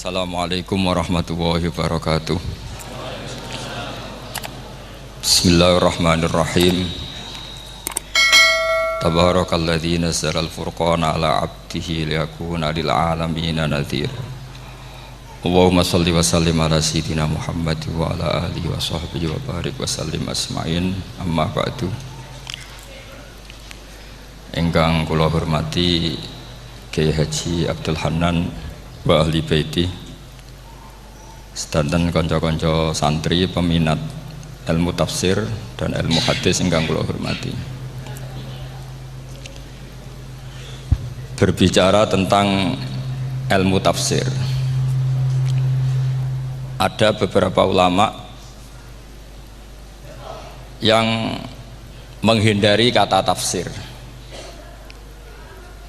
Assalamualaikum warahmatullahi wabarakatuh. Bismillahirrahmanirrahim. Tabarakalladzi nazzala al-furqana ala 'abdihi liyakuna lil 'alamina nadhir. Allahumma shalli wa sallim ala sayyidina Muhammad wa ala alihi wa sahbihi wa barik wa sallim asma'in. Amma ba'du. Ingkang kula hormati Kyai Haji Abdul Hanan wa ahli baiti, sedanten kanca-kanca santri peminat ilmu tafsir dan ilmu hadis ingkang kula hormati. Berbicara tentang ilmu tafsir, ada beberapa ulama yang menghindari kata tafsir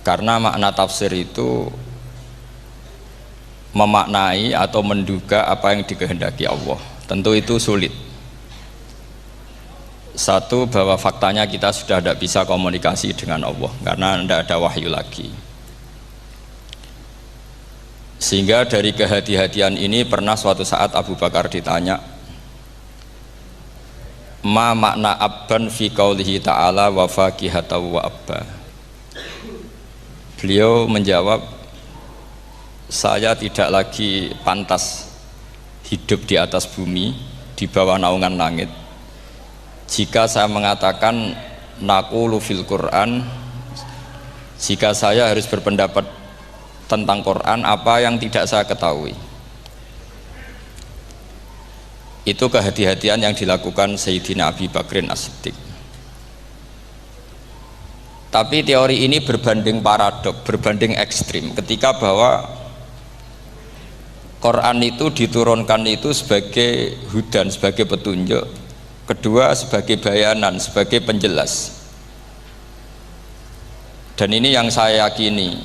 karena makna tafsir itu memaknai atau menduga apa yang dikehendaki Allah. Tentu itu sulit. Satu, bahwa faktanya kita sudah tidak bisa komunikasi dengan Allah karena tidak ada wahyu lagi. Sehingga dari kehati-hatian ini pernah suatu saat Abu Bakar ditanya, ma makna abban fi qaulihi ta'ala wa faqihatan wa abba. Beliau menjawab, saya tidak lagi pantas hidup di atas bumi, di bawah naungan langit, jika saya mengatakan naqulu fil Quran, jika saya harus berpendapat tentang Quran apa yang tidak saya ketahui. Itu kehati-hatian yang dilakukan Sayyidina Abi Bakrin As-Siddiq. Tapi teori ini berbanding paradok, berbanding ekstrim, ketika bahwa Quran itu diturunkan itu sebagai hudan, sebagai petunjuk. Kedua, sebagai bayanan, sebagai penjelas. Dan ini yang saya yakini.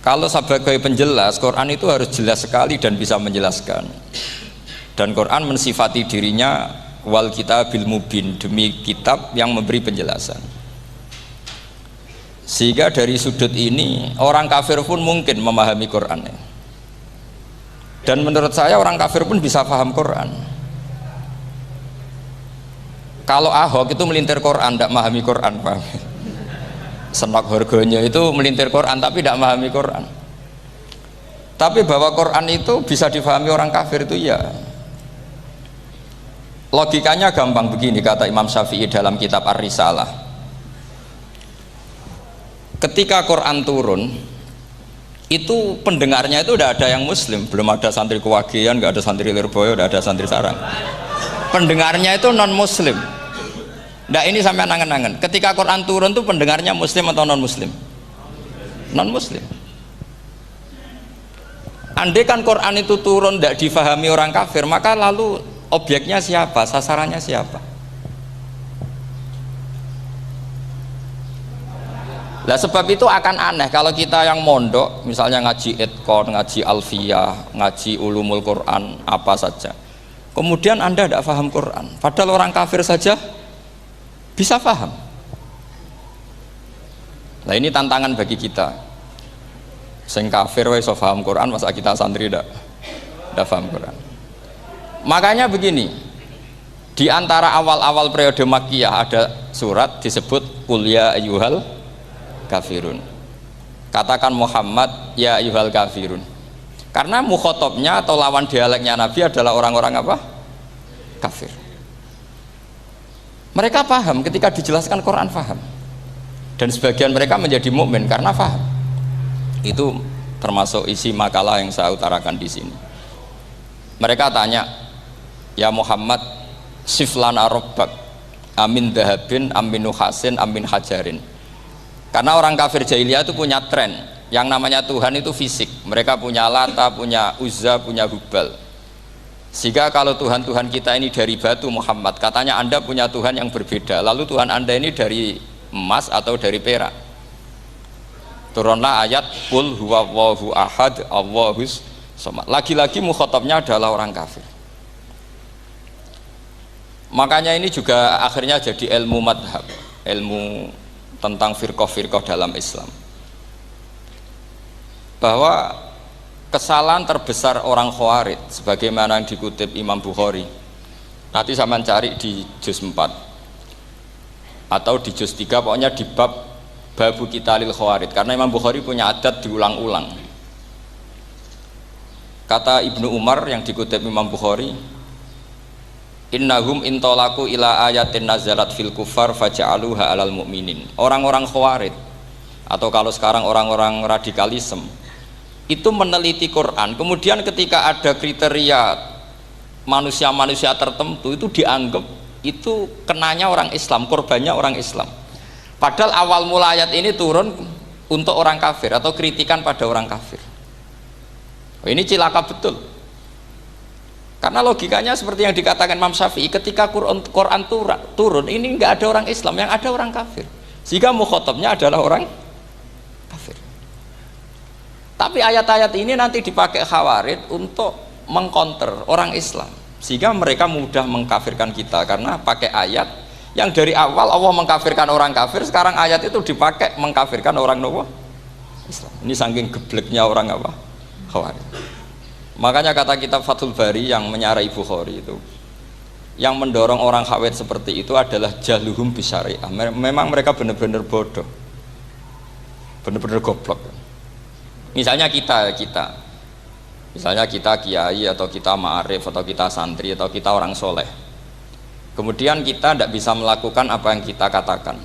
Kalau sebagai penjelas, Quran itu harus jelas sekali dan bisa menjelaskan. Dan Quran mensifati dirinya wal kitabil mubin, demi kitab yang memberi penjelasan. Sehingga dari sudut ini orang kafir pun mungkin memahami Qurannya. Dan menurut saya orang kafir pun bisa paham Quran. Kalau Ahok itu melintir Quran, tidak memahami Quran, paham? Senok harganya itu melintir Quran tapi tidak memahami Quran. Tapi bahwa Quran itu bisa difahami orang kafir itu ya. Logikanya gampang begini, kata Imam Syafi'i dalam kitab Ar-Risalah. Ketika Quran turun, itu pendengarnya itu udah ada yang muslim, belum ada santri Kewagian, nggak ada santri Lirboyo, udah ada santri Sarang. Pendengarnya itu non muslim. Nah ini sampai angen-angen, ketika Quran turun tuh pendengarnya muslim atau non muslim? Non muslim. Andai kan Quran itu turun tidak difahami orang kafir, maka lalu objeknya siapa, sasarannya siapa? Lah sebab itu akan aneh kalau kita yang mondok, misalnya ngaji Edkon, ngaji Alfiyah, ngaji Ulumul Quran, apa saja, kemudian Anda tidak paham Quran, padahal orang kafir saja bisa paham. Nah ini tantangan bagi kita. Sing kafir wis iso paham Quran, masa kita santri tidak paham Quran. Makanya begini, di antara awal-awal periode Makkiyah ada surat disebut Qul ya ayyuhal kafirun. Katakan Muhammad ya ayyuhal kafirun. Karena mukhotabnya atau lawan dialeknya Nabi adalah orang-orang apa? Kafir. Mereka paham ketika dijelaskan Quran, paham. Dan sebagian mereka menjadi mukmin karena paham. Itu termasuk isi makalah yang saya utarakan di sini. Mereka tanya, ya Muhammad, siflana rabbak amin dahabin amin nuhasin amin hajarin. Karena orang kafir jahiliyah itu punya tren yang namanya Tuhan itu fisik. Mereka punya Lata, punya Uzza, punya Hubal. Sehingga kalau Tuhan-Tuhan kita ini dari batu, Muhammad, katanya Anda punya Tuhan yang berbeda. Lalu Tuhan Anda ini dari emas atau dari perak. Turunlah ayat Qul huwallahu ahad Allahus samad. Lagi-lagi mukhatabnya adalah orang kafir. Makanya ini juga akhirnya jadi ilmu madhab, ilmu tentang firqah-firqah dalam Islam, bahwa kesalahan terbesar orang Khawarij sebagaimana yang dikutip Imam Bukhari. Nanti sama cari di juz 4 atau di juz 3, pokoknya di bab Babu Qitalil Khawarij, karena Imam Bukhari punya adat diulang-ulang. Kata Ibnu Umar yang dikutip Imam Bukhari, innahum intolaku ila ayatin nazalat fil kufar faja'aluha alal mu'minin. Orang-orang Khawarij atau kalau sekarang orang-orang radikalisme itu meneliti Quran, kemudian ketika ada kriteria manusia-manusia tertentu itu dianggap itu kenanya orang Islam, korbannya orang Islam. Padahal awal mula ayat ini turun untuk orang kafir atau kritikan pada orang kafir. Ini cilaka betul. Karena logikanya seperti yang dikatakan Imam Syafi'i, ketika Quran turun ini nggak ada orang Islam, yang ada orang kafir. Sehingga mukhatabnya adalah orang kafir. Tapi ayat-ayat ini nanti dipakai Khawarij untuk mengcounter orang Islam, sehingga mereka mudah mengkafirkan kita karena pakai ayat yang dari awal Allah mengkafirkan orang kafir, sekarang ayat itu dipakai mengkafirkan orang Islam. Ini saking gebleknya orang apa? Khawarij. Makanya kata kitab Fathul Bari yang menyarai Bukhari itu, yang mendorong orang Khawarij seperti itu adalah jahluhum bisyariah. Memang mereka benar-benar bodoh, benar-benar goblok. Misalnya kita kiai atau kita ma'arif atau kita santri atau kita orang soleh, kemudian kita tidak bisa melakukan apa yang kita katakan,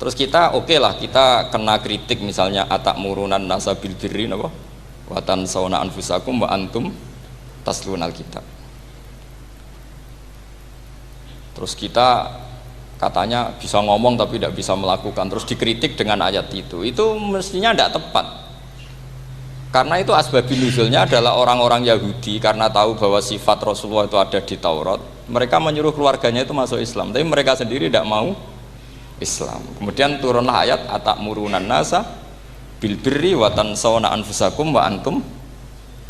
terus kita oke lah, kita kena kritik misalnya atakmurunan nasa bil birri wa tansawna anfusakum wa antum taslunal kitab. Terus kita katanya bisa ngomong tapi tidak bisa melakukan, terus dikritik dengan ayat itu mestinya tidak tepat. Karena itu asbabun nuzulnya adalah orang-orang Yahudi karena tahu bahwa sifat Rasulullah itu ada di Taurat, mereka menyuruh keluarganya itu masuk Islam, tapi mereka sendiri tidak mau Islam. Kemudian turunlah ayat atakmurunan nasa bil birri wa tansawna anfusakum wa antum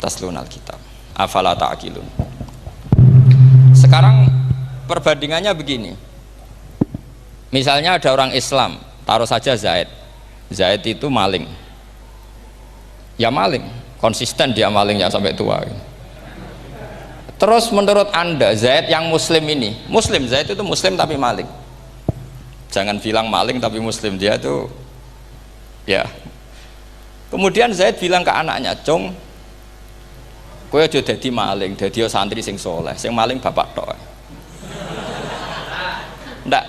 taslunal kitab afala ta'qilun. Sekarang perbandingannya begini, misalnya ada orang Islam, taruh saja Zaid itu maling, ya maling, konsisten dia malingnya sampai tua. Terus menurut Anda Zaid yang muslim ini, Zaid itu muslim tapi maling, jangan bilang maling tapi muslim, dia itu ya. Kemudian Zaid bilang ke anaknya, "Cung, kowe aja dadi maling, dadi santri sing soleh, sing maling bapak tok." Ndak.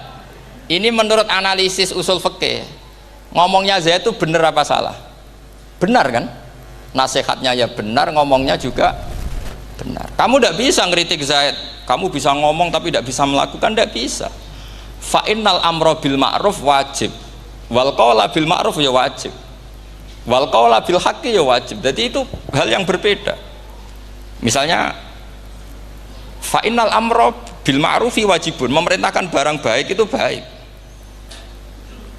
Ini menurut analisis usul fikih, ngomongnya Zaid itu benar apa salah? Benar kan? Nasihatnya ya benar, ngomongnya juga benar. Kamu tidak bisa ngeritik Zaid, kamu bisa ngomong tapi tidak bisa melakukan, tidak bisa. Fa innal amra bil ma'ruf wajib, wal qawla bil ma'ruf ya wajib, wal qawla bil haqqi ya wajib. Jadi itu hal yang berbeda. Misalnya fa innal amra bil ma'rufi wajibun, memerintahkan barang baik itu baik.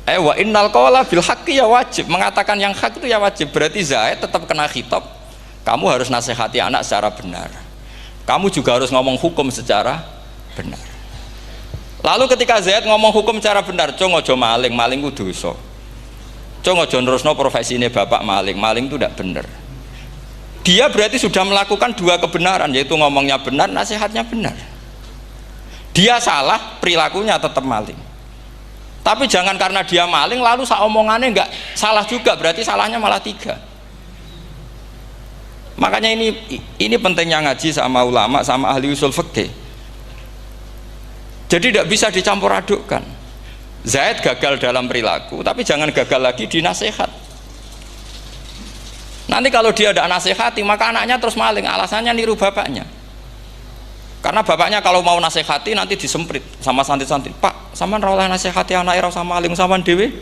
Wa innal qawla bil haqqi ya wajib, mengatakan yang hak itu ya wajib. Berarti Zaid tetap kena khitab, kamu harus nasihati anak secara benar, kamu juga harus ngomong hukum secara benar. Lalu ketika Zaid ngomong hukum secara benar, cung ojo maling, maling ku dosa, cung ojo nerusno profesi ini bapak maling, maling itu tidak benar. Dia berarti sudah melakukan dua kebenaran, yaitu ngomongnya benar, nasihatnya benar. Dia salah, perilakunya tetap maling. Tapi jangan karena dia maling lalu omongannya enggak salah juga, berarti salahnya malah tiga. Makanya ini pentingnya ngaji sama ulama, sama ahli usul fikih. Jadi tidak bisa dicampur adukkan. Zaid gagal dalam perilaku, tapi jangan gagal lagi di nasihat. Nanti kalau dia tidak nasihati, maka anaknya terus maling, alasannya niru bapaknya. Karena bapaknya kalau mau nasihati nanti disemprit sama santri-santri, "Pak, sampean ora oleh nasihati anak ora usah maling, sampean dhewe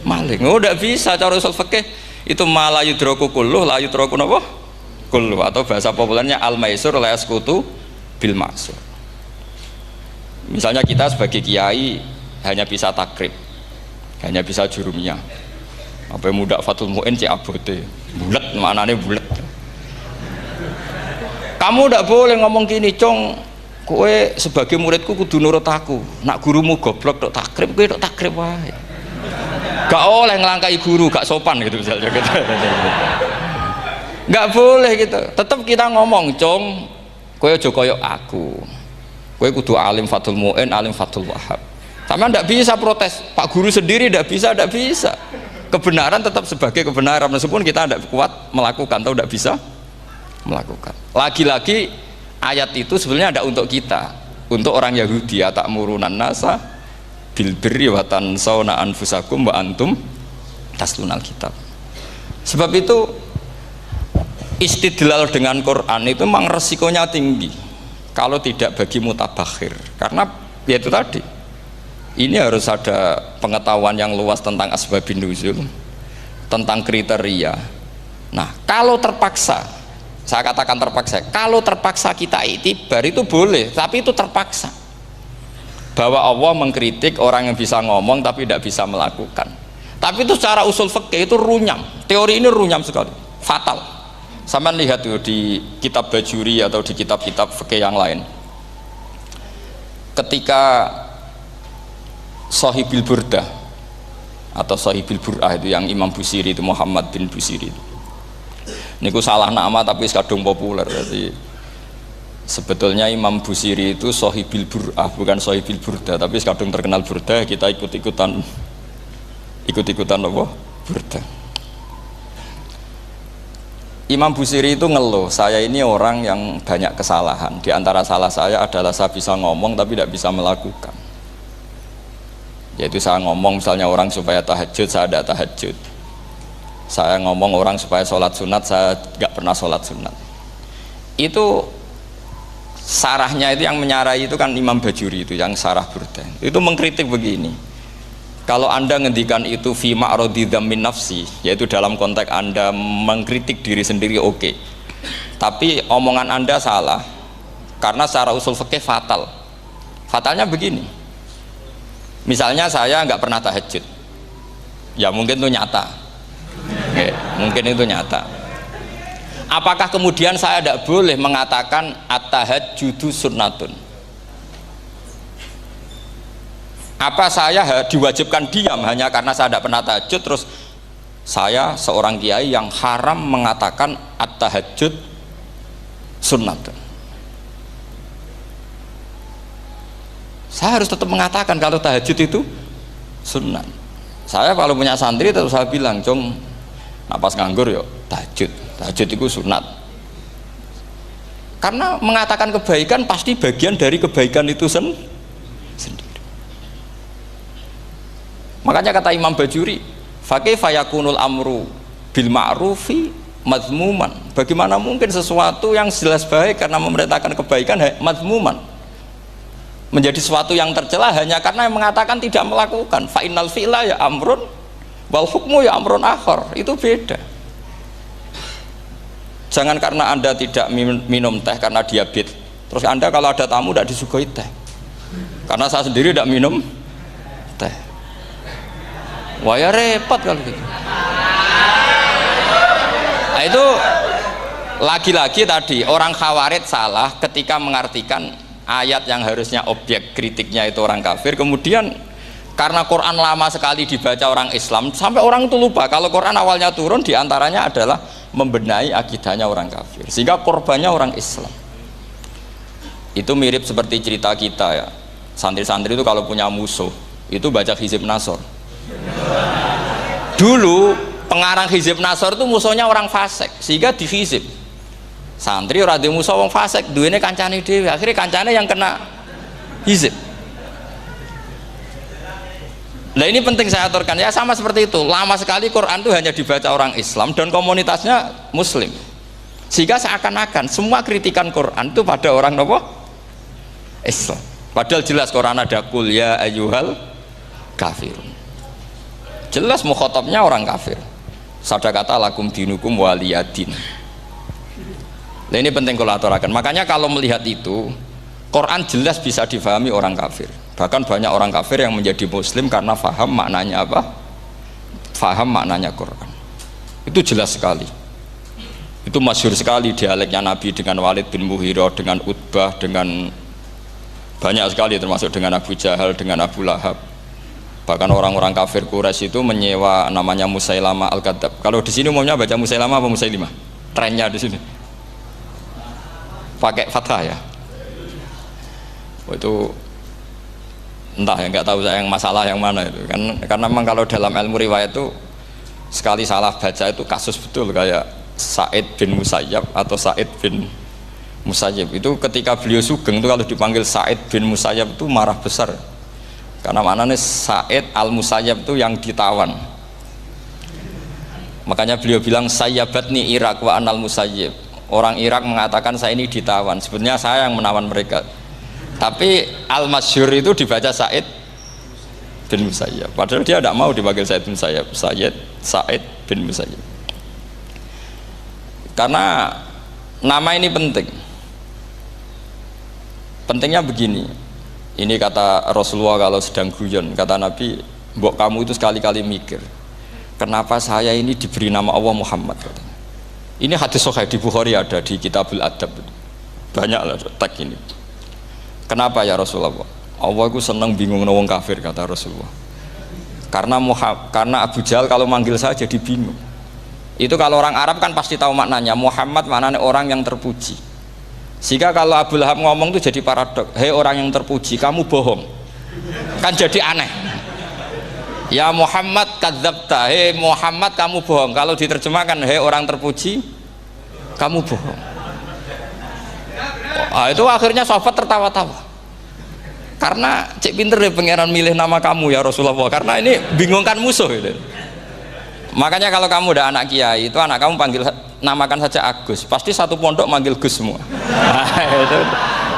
maling." Oh, tidak bisa cara usul fikih. Itu malah yudroku kulluh, la yudroku napa? Kulluh, atau bahasa populernya al-maisur la yasqutu bil ma'sur. Misalnya kita sebagai kiai hanya bisa takrib, hanya bisa jurumiyah. Apa muda Fathul Mu'in cek abote, bulet, maknanya bulet. Kamu tidak boleh ngomong gini, "Cong, kowe sebagai muridku kudu nurut aku. Nak gurumu goblok tok takrib, kowe tok takrib wae. Gak oleh ngelangkai guru, gak sopan," gitu misalnya. Nggak boleh gitu. Tetap kita ngomong, "Cung, kowe aja koyo aku. Kowe kudu alim Fathul Mu'in, alim Fathul Wahhab." Sama ndak bisa protes. Pak guru sendiri ndak bisa. Kebenaran tetap sebagai kebenaran meskipun kita ndak kuat melakukan atau ndak bisa melakukan. Lagi-lagi ayat itu sebenarnya ada untuk kita, untuk orang Yahudi, ya ta'murunan nasa bil birri wa tansawna anfusakum wa antum taslunal kitab. Sebab itu istidlal dengan Quran itu memang resikonya tinggi kalau tidak bagi mutabakhir, karena ya itu tadi, ini harus ada pengetahuan yang luas tentang asbabun nuzul, tentang kriteria. Nah kalau terpaksa, saya katakan terpaksa, kalau terpaksa kita iktibar itu boleh, tapi itu terpaksa, bahwa Allah mengkritik orang yang bisa ngomong tapi tidak bisa melakukan. Tapi itu secara usul fikih itu runyam, teori ini runyam sekali, fatal. Sama lihat tuh di kitab Bajuri atau di kitab-kitab fikih yang lain, ketika Shahibil Burdah atau Shahibil Bur'ah itu yang Imam Busiri itu, Muhammad bin Busiri itu, ini salah nama tapi kadung populer. Jadi sebetulnya Imam Busiri itu Shahibil Bur'ah, bukan Shahibil Burdah, tapi kadung terkenal Burdah, kita ikut-ikutan apa? Burdah. Imam Busiri itu ngeluh, saya ini orang yang banyak kesalahan. Di antara salah saya adalah saya bisa ngomong tapi tidak bisa melakukan. Yaitu saya ngomong misalnya orang supaya tahajud, saya tidak tahajud. Saya ngomong orang supaya sholat sunat, saya nggak pernah sholat sunat. Itu sarahnya itu yang menyarai itu kan Imam Bajuri itu, yang sarah Burdah. Itu mengkritik begini. Kalau Anda ngendikan itu fi ma'radi dzammin nafsi, yaitu dalam konteks Anda mengkritik diri sendiri, oke. Tapi omongan Anda salah, karena secara usul fikih fatal. Fatalnya begini. Misalnya saya nggak pernah tahajud, ya mungkin itu nyata. Oke, mungkin itu nyata. Apakah kemudian saya tidak boleh mengatakan at-tahajjudu sunnatun? Apa saya diwajibkan diam hanya karena saya tidak pernah tahajud, terus saya seorang kiai yang haram mengatakan at-tahajjud sunnatun? Saya harus tetap mengatakan kalau tahajud itu sunnah. Saya kalau punya santri terus saya bilang, "Cung, napas nganggur yuk tahajud itu sunat." Karena mengatakan kebaikan pasti bagian dari kebaikan itu sendiri. Makanya kata Imam Bajuri, fakaifa yakunul amru bil ma'rufi mazmuman. Bagaimana mungkin sesuatu yang jelas baik karena memerintahkan kebaikan mazmuman menjadi sesuatu yang tercela hanya karena yang mengatakan tidak melakukan. Fa innal fi'la ya amrun wal hukmu ya amrun akhar. Itu beda. Jangan karena Anda tidak minum teh karena diabetes, terus Anda kalau ada tamu tidak disuguhi teh. Karena saya sendiri tidak minum teh. Wah ya repot kalau gitu. Nah itu lagi-lagi tadi orang Khawarij salah ketika mengartikan ayat yang harusnya objek kritiknya itu orang kafir, kemudian karena Quran lama sekali dibaca orang Islam sampai orang itu lupa kalau Quran awalnya turun diantaranya adalah membenahi akidahnya orang kafir, sehingga korbannya orang Islam. Itu mirip seperti cerita kita ya, santri-santri itu kalau punya musuh itu baca Hizib Nasor. Dulu pengarang Hizib Nasor itu musuhnya orang fasik, sehingga di Hizib santri ora duwe musuh wong fasik, duwene kancane dhewe, akhirnya kancane yang kena Hizib. Nah ini penting saya aturkan ya, sama seperti itu. Lama sekali Quran itu hanya dibaca orang Islam dan komunitasnya Muslim, sehingga seakan-akan semua kritikan Quran itu pada orang apa? Islam. Padahal jelas Quran ada kul ya ayyuhal kafirun. Jelas mukhatabnya orang kafir. Sadaqata lakum dinukum waliyadin. Nah ini penting kalau aturakan. Makanya kalau melihat itu, Quran jelas bisa difahami orang kafir. Bahkan banyak orang kafir yang menjadi muslim karena faham maknanya apa? Faham maknanya Quran. Itu jelas sekali. Itu masyhur sekali dialeknya Nabi dengan Walid bin Mughirah, dengan Utbah, dengan banyak sekali, termasuk dengan Abu Jahal, dengan Abu Lahab. Bahkan orang-orang kafir Quraisy itu menyewa namanya Musailamah Al-Kadzab. Kalau di sini umumnya baca Musailamah apa Musailimah? trennya di sini. Pakai fathah ya. Oh, itu entah ya, nggak tahu saya yang masalah yang mana itu kan, karena memang kalau dalam ilmu riwayat itu sekali salah baca itu kasus betul, kayak Sa'id bin Musayyab atau Sa'id bin Musayyib itu ketika beliau sugeng itu kalau dipanggil Sa'id bin Musayyab itu marah besar, karena maknanya Sa'id al-Musayyab itu yang ditawan, makanya beliau bilang sayyabatni Irak wa anal Musayyib, orang Irak mengatakan saya ini ditawan, sebenarnya saya yang menawan mereka. Tapi al-masyhur itu dibaca Sa'id bin Musayyab, padahal dia tidak mau dipanggil Sa'id bin Musayyab, Sa'id bin Musayyab. Karena nama ini penting. Pentingnya begini. Ini kata Rasulullah kalau sedang guyon, kata Nabi, mbok kamu itu sekali-kali mikir, kenapa saya ini diberi nama Allah Muhammad, katanya. Ini hadis sahih di Bukhari, ada di Kitabul Adab. Banyaklah tag ini. Kenapa ya Rasulullah? Allah itu senang bingung wong kafir, kata Rasulullah. Karena Abu Jahal kalau manggil saya jadi bingung. Itu kalau orang Arab kan pasti tahu maknanya. Muhammad maknanya orang yang terpuji. Sehingga kalau Abu Lahab ngomong itu jadi paradok. Hei orang yang terpuji, kamu bohong. Kan jadi aneh. Ya Muhammad kadzabta. Hei Muhammad kamu bohong. Kalau diterjemahkan hei orang terpuji, kamu bohong. Itu akhirnya sahabat tertawa-tawa, karena cek pinter deh pangeran milih nama kamu ya Rasulullah, karena ini bingungkan musuh gitu. Makanya kalau kamu udah anak kiai itu anak kamu panggil, namakan saja Agus, pasti satu pondok manggil Gus semua.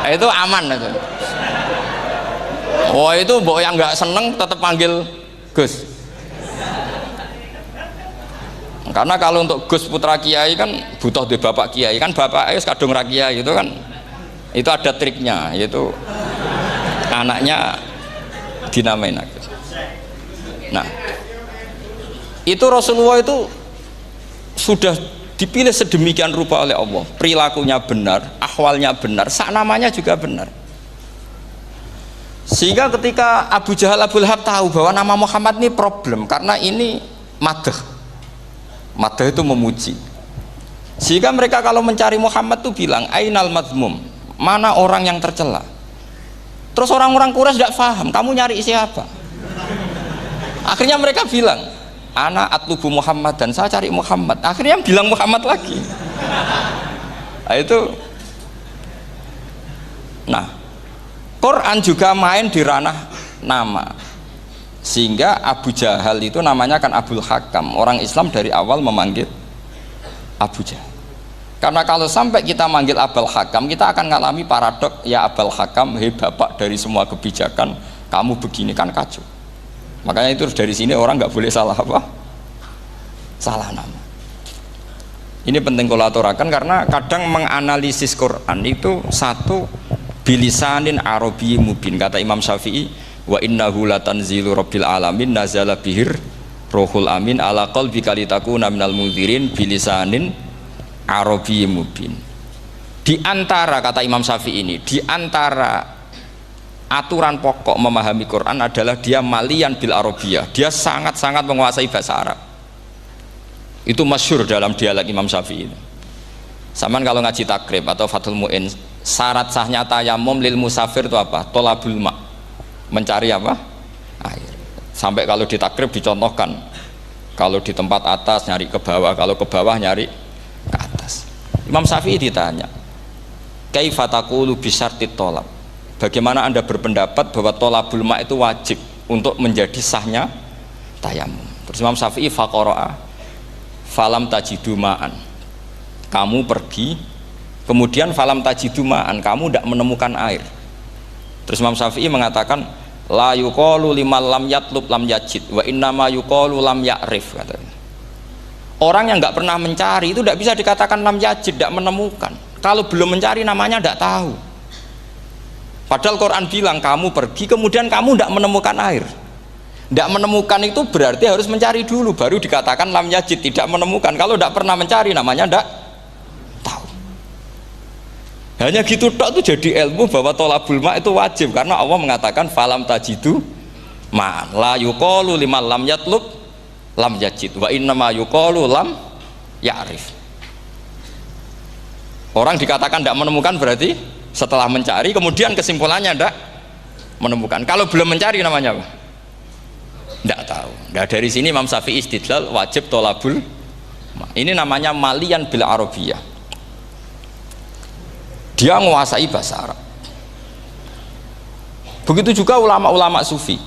Itu aman itu. Oh itu mbok yang nggak seneng tetap panggil Gus. Karena kalau untuk Gus putra kiai kan butuh di bapak kiai, kan bapak ayus kadung ra kiai itu kan, itu ada triknya, yaitu anaknya dinamain Agus. Nah itu Rasulullah itu sudah dipilih sedemikian rupa oleh Allah, perilakunya benar, ahwalnya benar, sak namanya juga benar, sehingga ketika Abu Jahal, Abu Lahab tahu bahwa nama Muhammad ini problem, karena ini madah itu memuji, sehingga mereka kalau mencari Muhammad tuh bilang ainal madmum, mana orang yang tercela. Terus orang-orang Quraisy tidak paham kamu nyari siapa, akhirnya mereka bilang ana atlubu Muhammad, dan saya cari Muhammad, akhirnya bilang Muhammad lagi. Nah, itu nah Quran juga main di ranah nama, sehingga Abu Jahal itu namanya kan Abul Hakam, orang Islam dari awal memanggil Abu Jahal, karena kalau sampai kita manggil Abul Hakam kita akan mengalami paradok, ya Abul Hakam, hei bapak dari semua kebijakan, kamu begini kan kacau. Makanya itu dari sini orang nggak boleh salah apa? Salah nama. Ini penting kalau aturakan, karena kadang menganalisis Quran itu satu bilisanin Arabi mubin, kata Imam Syafi'i, wa innahu latanzilu rabbil alamin nazala bihir rohul amin ala qalbika litakuna minal mundhirin bilisanin Arabi mubin. Di antara, kata Imam Syafi'i ini, di antara aturan pokok memahami Quran adalah dia malian bil arabiyah, dia sangat-sangat menguasai bahasa Arab. Itu masyhur dalam dialek Imam Syafi'i. Saman kalau ngaji takrib atau Fathul Mu'in, syarat sahnya tayamum lil musafir itu apa? Tolabul ma', mencari apa? Air. Sampai kalau di takrib dicontohkan, kalau di tempat atas nyari ke bawah, kalau ke bawah nyari ke atas. Imam Syafi'i ditanya, kaifa taqulu bi syartit tolab, bagaimana anda berpendapat bahwa tolabul ma' itu wajib untuk menjadi sahnya tayamum? Terus Imam Syafi'i faqara'a falam tajidu ma'an, kamu pergi kemudian falam tajidu ma'an, kamu tidak menemukan air. Terus Imam Syafi'i mengatakan la yuqalu liman lam yatlub lam yajid wa innama yuqalu lam ya'rif, katanya. Orang yang nggak pernah mencari itu tidak bisa dikatakan lam yajid, tidak menemukan. Kalau belum mencari namanya tidak tahu. Padahal Quran bilang kamu pergi kemudian kamu tidak menemukan air. Tidak menemukan itu berarti harus mencari dulu, baru dikatakan lam yajid, tidak menemukan. Kalau tidak pernah mencari namanya tidak tahu. Hanya gitu tok itu jadi ilmu bahwa tolabul ma' itu wajib, karena Allah mengatakan falam tajidu ma la yuqalu liman lam yatlub lam yajid wa innama yuqalu lam ya'rif. Orang dikatakan tidak menemukan berarti setelah mencari kemudian kesimpulannya tidak menemukan. Kalau belum mencari namanya apa? Tidak tahu. Nah, dari sini Imam Syafi'i istidlal wajib tolabul. Ini namanya malian bil arabiyah. Dia menguasai bahasa Arab. Begitu juga ulama-ulama sufi.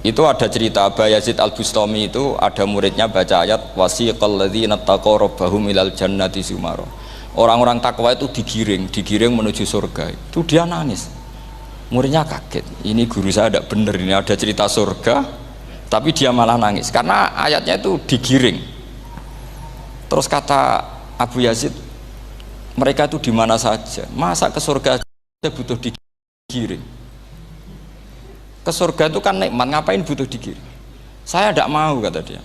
Itu ada cerita Bayazid Al-Bustami, itu ada muridnya baca ayat wasiqal ladzina taqaw rabbahum ilal jannati zumara. Orang-orang takwa itu digiring menuju surga. Itu dia nangis. Muridnya kaget. Ini guru saya tidak benar, ini ada cerita surga, tapi dia malah nangis karena ayatnya itu digiring. Terus kata Abu Yazid, mereka itu di mana saja? Masa ke surga saja butuh digiring? Ke surga itu kan nikmat, ngapain butuh digiring? Saya tidak mau, kata dia.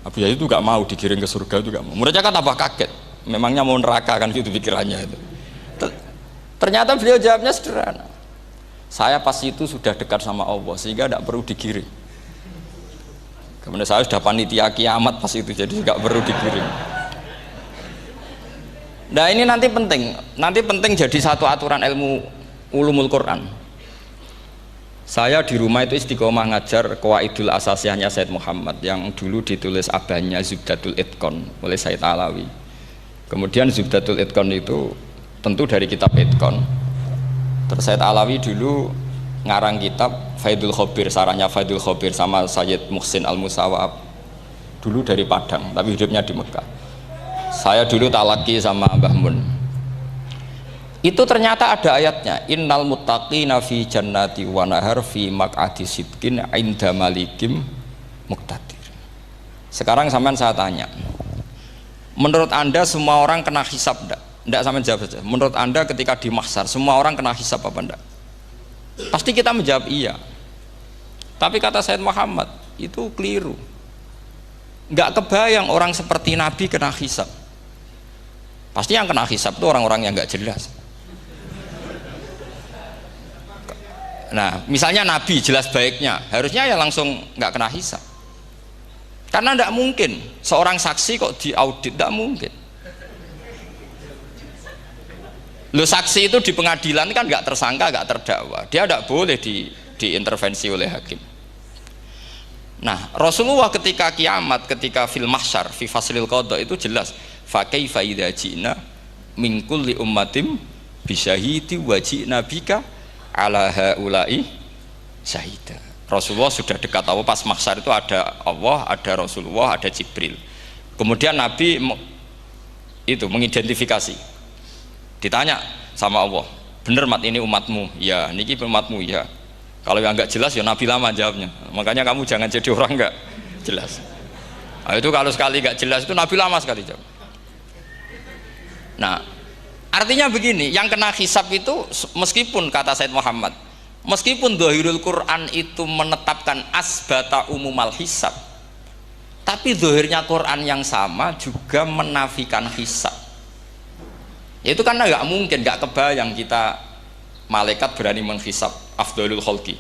Abu Yazid itu gak mau digiring ke surga, itu gak mau. Muridnya kan tambah kaget, memangnya mau neraka kan gitu pikirannya itu. Ternyata beliau jawabnya sederhana, saya pas itu sudah dekat sama Allah sehingga tidak perlu digiring. Kemudian saya sudah panitia kiamat pas itu, jadi nggak perlu digiring. Nah ini nanti penting jadi satu aturan ilmu ulumul Quran. Saya di rumah itu istiqomah ngajar Qawaidul Asasiyahnya Said Muhammad yang dulu ditulis abahnya Zubdatul Itqan oleh Said Alawi. Kemudian Zubdatul Itqan itu tentu dari kitab Itqan. Terus Said Alawi dulu ngarang kitab Faidul Khobir, sarahnya Faidul Khobir sama Sayyid Muhsin Al-Musawab, dulu dari Padang tapi hidupnya di Mekah. Saya dulu talaki sama Mbah Mun. Itu ternyata ada ayatnya, innal muttaqina fi jannati wa nahar fi maq'adi sidqin 'inda malikim muqtadir. Sekarang sampean saya tanya, menurut Anda semua orang kena hisab enggak? Enggak, sampean jawab saja. Menurut Anda ketika di mahsyar semua orang kena hisab apa enggak? Pasti kita menjawab iya. Tapi kata Said Muhammad itu keliru. Enggak kebayang orang seperti Nabi kena hisab. Pasti yang kena hisab itu orang-orang yang enggak jelas. Nah, misalnya Nabi jelas baiknya, harusnya ya langsung nggak kena hisab. Karena tidak mungkin seorang saksi kok diaudit, tidak mungkin. Lo saksi itu di pengadilan kan nggak tersangka, nggak terdakwa, dia tidak boleh diintervensi oleh hakim. Nah, Rasulullah ketika kiamat, ketika fil mahsyar, fi faslil qada itu jelas, fa kaifa idza ji'na min kulli ummatin bisyahidi wa ji'na bika ala haula'i syahida. Rasulullah sudah dekat Allah, pas mahsyar itu ada Allah, ada Rasulullah, ada Jibril. Kemudian Nabi itu mengidentifikasi, ditanya sama Allah, bener mat ini umatmu? Ya, niki umatmu ya. Kalau yang nggak jelas ya Nabi lama jawabnya. Makanya kamu jangan jadi orang nggak jelas. Nah, itu kalau sekali nggak jelas itu Nabi lama sekali jawab. Nah, artinya begini, yang kena hisab itu meskipun kata Said Muhammad, meskipun Dhahirul Quran itu menetapkan asbata umumal hisab, tapi zahirnya Quran yang sama juga menafikan hisab. Itu karena nggak mungkin, nggak kebayang kita malaikat berani menghisab afdalul khalqi.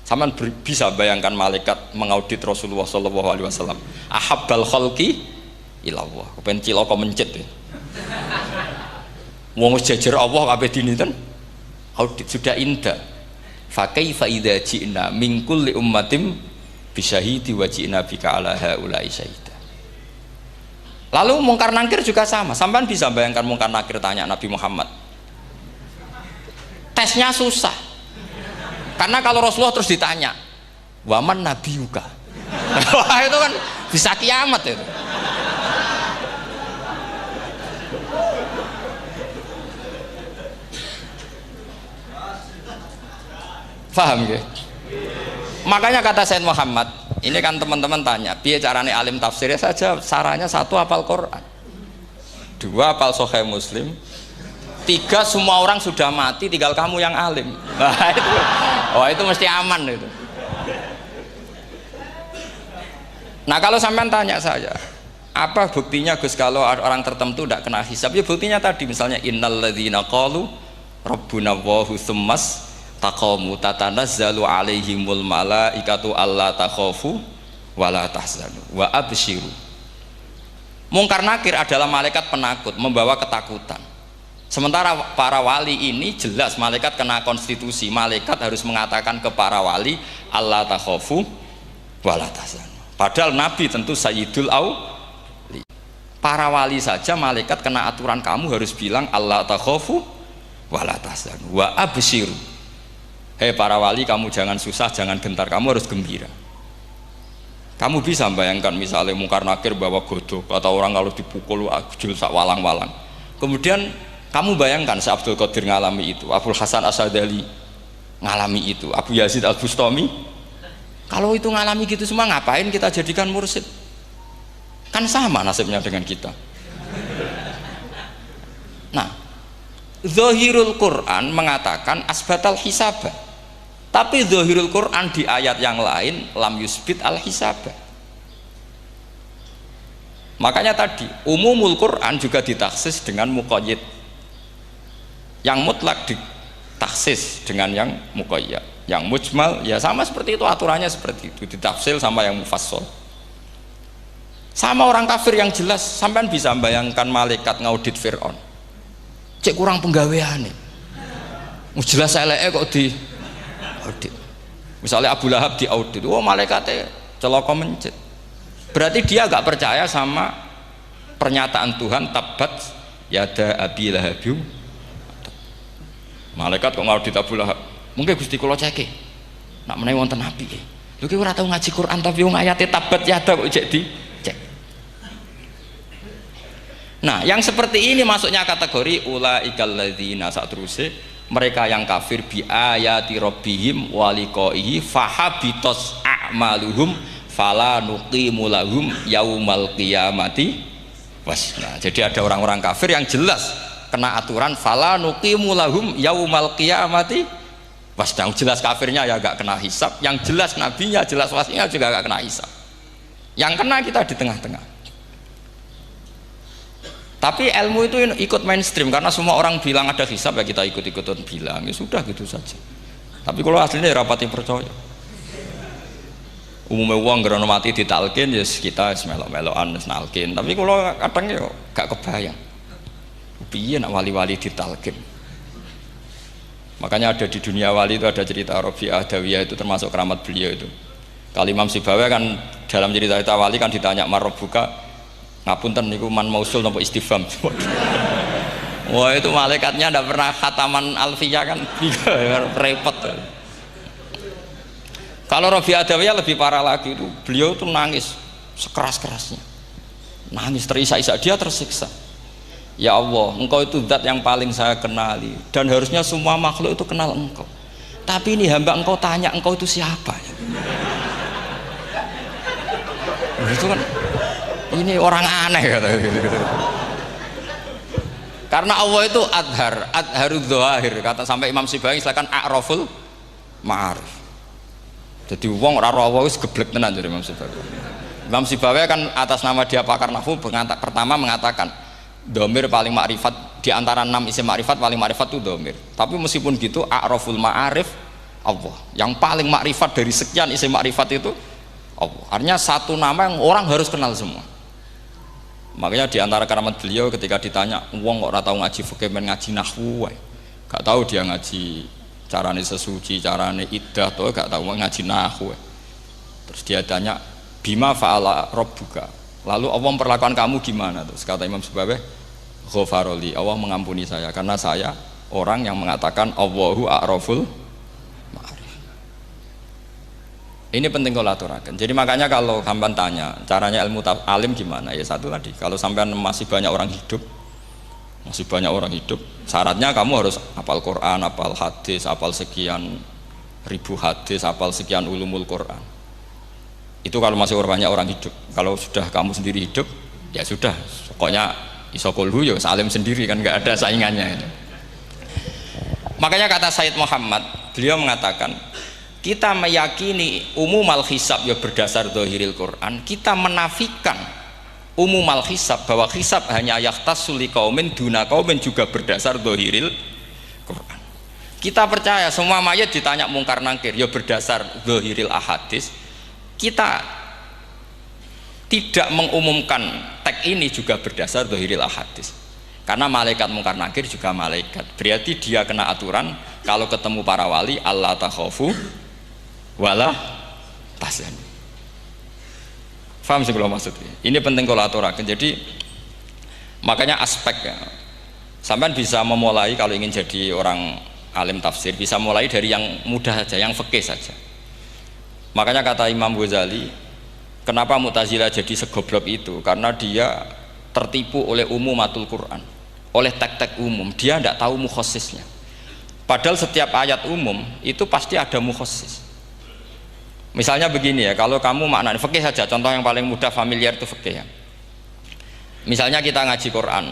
Sama bisa bayangkan malaikat mengaudit Rasulullah SAW, ahabbal khalqi ilallah, kepen cilaka mencit ya. Wong jajar Allah kabeh dinten audit sudah indah. Fa kaifa idza ji'na min kulli ummatin bisyahidi wa ji'na bika ala haula'i syahida. Lalu mungkar nakir juga sama. Sampean bisa bayangkan mungkar nakir tanya Nabi Muhammad. Tesnya susah. Karena kalau Rasulullah terus ditanya, "Waman nabiyuka?" Wah, itu kan bisa kiamat itu. Paham ya? Makanya kata Said Muhammad, ini kan teman-teman tanya, biar caranya alim tafsirnya saja, sarannya satu hafal Quran, dua hafal Sahih Muslim, tiga semua orang sudah mati, tinggal kamu yang alim. Nah, itu mesti aman itu. Nah kalau sampean tanya saya, apa buktinya Gus kalau orang tertentu tidak kena hisab? Ya buktinya tadi, misalnya innalladzina qalu rabbuna Allahu tsummas taqamu tatanazzalu alaihimul malaikatu alla takhafu wala tahzanu wa absyiru. Mungkar nakir adalah malaikat penakut, membawa ketakutan. Sementara para wali ini jelas malaikat kena konstitusi. Malaikat harus mengatakan ke para wali, Allah takhofu wala tahzanu. Padahal Nabi tentu sayyidul auli. Para wali saja malaikat kena aturan, kamu harus bilang Allah takhofu wala tahzanu wa abshiru. Hei para wali, kamu jangan susah, jangan gentar, kamu harus gembira. Kamu bisa bayangkan misalnya mungkar nakir bawa godok, atau orang kalau dipukul ajul sak walang-walang. Kemudian kamu bayangkan Syekh Abdul Qadir ngalami itu, Abdul Hasan Asadali ngalami itu, Abu Yazid Al-Bustami. Kalau itu ngalami gitu semua, ngapain kita jadikan mursyid? Kan sama nasibnya dengan kita. Nah, Zahirul Quran mengatakan asbatal hisabah. Tapi Zahirul Quran di ayat yang lain lam yusbit al hisabah. Makanya tadi umumul Quran juga ditaksis dengan muqayyid. Yang mutlak ditaksis dengan yang muqayyad. Yang mujmal ya sama seperti itu, aturannya seperti itu, ditafsil sama yang mufassal. Sama orang kafir yang jelas, sampean bisa bayangkan malaikat ngaudit Fir'aun. Cek kurang penggaweane. Jelas eleke kok di audit. Misalnya Abu Lahab di audit, oh malaikatnya celaka mencet. Berarti dia agak percaya sama pernyataan Tuhan, tabat yada abi lahabiu. Malaikat kok ngaudit Abu Lahab? Mungkin Gusti kula ceke. Nak menawi wonten api. Lho ki ora tau ngaji Quran tapi wong ayate tabat yada kok cek di cek. Nah, yang seperti ini masuknya kategori ulaikal ladzina satruse, mereka yang kafir bi ayati rabbihim wa liqaihi fahabitos a'maluhum fala nuqimu lahum yaumal qiyamati wasna. Jadi ada orang-orang kafir yang jelas kena aturan fala nuqimu lahum yaumal qiyamati wasna. Jelas kafirnya ya gak kena hisab, yang jelas nabinya, jelas wasinya juga gak kena hisab. Yang kena kita di tengah-tengah. Tapi ilmu itu ikut mainstream karena semua orang bilang ada hisab, ya kita ikut-ikutan bilang, ya sudah gitu saja. Tapi kalau aslinya rapati percaya. Umumnya uang gerono mati ditalkin, ya kita melok-melokan nalkin. Tapi kalau kadang ya gak kebayang. Piye nak wali-wali ditalkin. Makanya ada di dunia wali itu ada cerita Rabi'ah Adawiyah, itu termasuk keramat beliau itu. Kali Imam Sibawi kan dalam cerita wali kan ditanya marrobuka, ngapunten niku man mausul napa istifham. Wah itu malaikatnya ndak pernah khataman alfiyah kan repot. Kalau Rabi Adawiyah lebih parah lagi, itu beliau tuh nangis sekeras-kerasnya, nangis terisak-isak, dia tersiksa. Ya Allah, engkau itu zat yang paling saya kenali dan harusnya semua makhluk itu kenal engkau, tapi ini hamba engkau tanya engkau itu siapa. Itu kan ini orang aneh kata gitu. Karena Allah itu adharud dzahir, kata sampai Imam Sibawi silakan a'raful ma'arif. Jadi wong ora Allah wis geblek tenan dari Imam Sibawi. Imam Sibawi kan atas nama dia pakar nahwu pertama mengatakan domir paling makrifat di antara 6 isim makrifat, paling makrifat itu domir. Tapi meskipun gitu a'raful ma'arif Allah, yang paling makrifat dari sekian isim makrifat itu Allah. Artinya satu nama yang orang harus kenal semua. Makanya di antara keramat beliau ketika ditanya, wong kok ora tau ngaji fikih men ngaji nahwu wae. Gak tahu dia ngaji carane sesuci, carane iddah to, gak tahu ngaji nahwu. Terus dia tanya, "Bima fa'ala rabbuka?" Lalu Allah memperlakukan kamu gimana? Terus kata Imam Sibawi, "Ghafaroli, Allah mengampuni saya karena saya orang yang mengatakan Allahu a'raful ma'arif." Ini penting kalau aturakan. Jadi makanya kalau sampean tanya caranya ilmu alim gimana, ya satu tadi, kalau sampean masih banyak orang hidup, syaratnya kamu harus hafal Quran, hafal hadis, hafal sekian ribu hadis, hafal sekian ulumul Quran. Itu kalau masih banyak orang hidup. Kalau sudah kamu sendiri hidup, ya sudah, pokoknya isokulhu ya salim sendiri kan, nggak ada saingannya itu. Makanya kata Sayyid Muhammad, beliau mengatakan, kita meyakini umumal hisab ya berdasar zahiril Quran, kita menafikan umumal hisab, bahwa hisab hanya yahtassul liqaumin duna qaumin juga berdasar zahiril Quran. Kita percaya semua mayat ditanya mungkar nangkir ya berdasar zahiril ahadis. Kita tidak mengumumkan teks konteks ini juga berdasar dzahiril ahadits. Karena malaikat mungkar nakir juga malaikat. Berarti dia kena aturan kalau ketemu para wali Allah takhafu wala tahzanu. Paham sih kalau maksudnya? Ini penting kalau aturakan. Jadi makanya aspeknya sampean bisa memulai kalau ingin jadi orang alim tafsir bisa mulai dari yang mudah saja, yang fikih saja. Makanya kata Imam Ghazali, kenapa Mu'tazilah jadi segoblok itu? Karena dia tertipu oleh umumatul Quran, oleh tek-tek umum. Dia tidak tahu mukhosisnya. Padahal setiap ayat umum itu pasti ada mukhosis. Misalnya begini ya, kalau kamu maknanya fikih saja, contoh yang paling mudah familiar itu fikih ya. Misalnya kita ngaji Quran,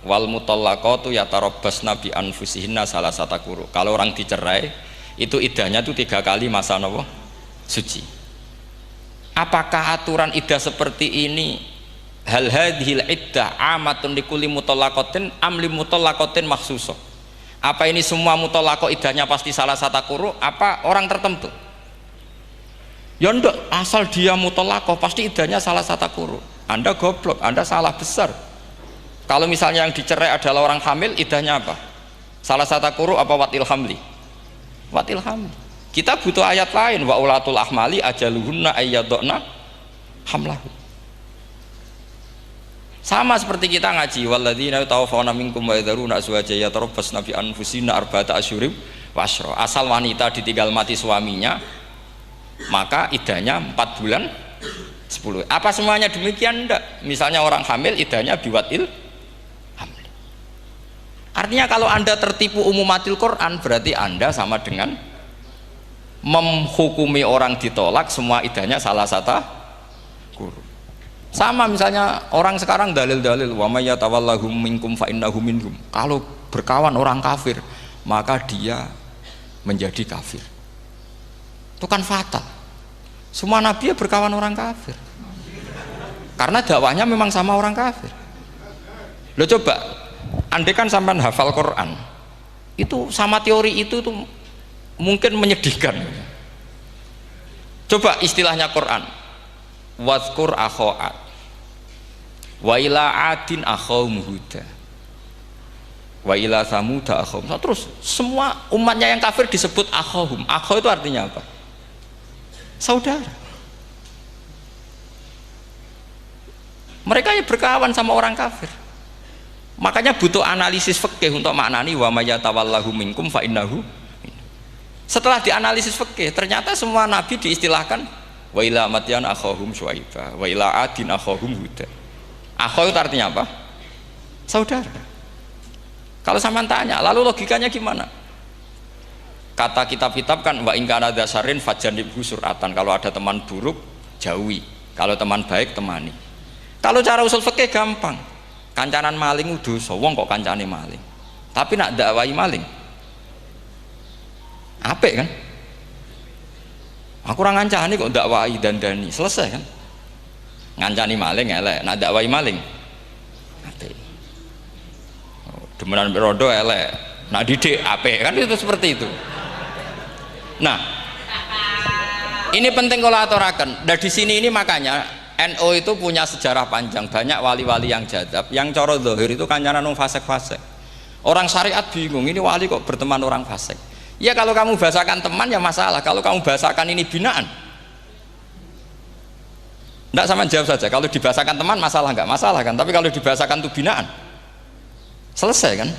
wal mutallaqatu yatarabbasna bi anfusihinna salasata quru. Kalau orang dicerai itu iddahnya itu 3 kali masa nopo suci. Apakah aturan iddah seperti ini hal hadhil iddah amatun likulli mutallaqatin am li mutallaqatin makhsusah? Apa ini semua mutallaqah iddahnya pasti salasata quru apa orang tertentu? Ya enggak, asal dia mutallaqah pasti iddahnya salasata quru. Anda goblok, Anda salah besar. Kalau misalnya yang dicerai adalah orang hamil, iddahnya apa? Salasata quru apa watil hamli? Watil hamli. Kita butuh ayat lain, wa ulatul ahmali ajaluhunna ayyadna hamlahu. Sama seperti kita ngaji walladzina tawaffawna minkum wa yadharuna azwajan yatarabbasna bi anfusina arba'ata asyhurin wa asyra. Asal wanita ditinggal mati suaminya, maka iddahnya 4 bulan 10. Apa semuanya demikian? Enggak. Misalnya orang hamil iddahnya biwatil hamil. Artinya kalau Anda tertipu umumatil Quran berarti Anda sama dengan menghukumi orang ditolak semua iddahnya salah satu guru. Sama misalnya orang sekarang dalil-dalil wa may yatawallahum minkum fa innahu minhum. Kalau berkawan orang kafir maka dia menjadi kafir. Itu kan fatal. Semua nabi ya berkawan orang kafir karena dakwahnya memang sama orang kafir. Lo coba andai kan sampean hafal Quran itu sama teori itu tuh mungkin menyedihkan. Coba istilahnya Quran wadhkur akho'at wa ila adin akhawum huda wa ila samuda akhawum. Terus semua umatnya yang kafir disebut akhawum. Akhaw itu artinya apa? Saudara. Mereka ya berkawan sama orang kafir. Makanya butuh analisis fikih untuk maknani wa may yatawallahu minkum fa innahu. Setelah dianalisis fikih ternyata semua nabi diistilahkan wa ila madyan akhahum syuaiba wa ila adin akhahum huda. Akhaw itu artinya apa? Saudara. Kalau sampean tanya lalu logikanya gimana? Kata kitab-kitab kan wa in kana dasarin fajanibhu suratan. Kalau ada teman buruk jauhi, kalau teman baik temani. Kalau cara usul fikih gampang. Kancanan maling dosa, wong kok kancane maling. Tapi nak dakwai maling apik kan? Aku ora ngancani kok dakwai dandani, selesai kan? Ngancani maling elek, nak dakwai maling apik. Demenan rondo elek, nak didik apik kan, itu seperti itu. Nah, ini penting kalau aturaken. Dan di sini ini makanya NU itu punya sejarah panjang, banyak wali-wali yang jadab, yang coro zahir itu kancanan fasik-fasik. Orang syariat bingung, ini wali kok berteman orang fasik. Ya kalau kamu bahasakan teman ya masalah, kalau kamu bahasakan ini binaan. Enggak, sama jawab saja. Kalau dibahasakan teman masalah enggak? Masalah kan? Tapi kalau dibahasakan itu binaan, selesai kan?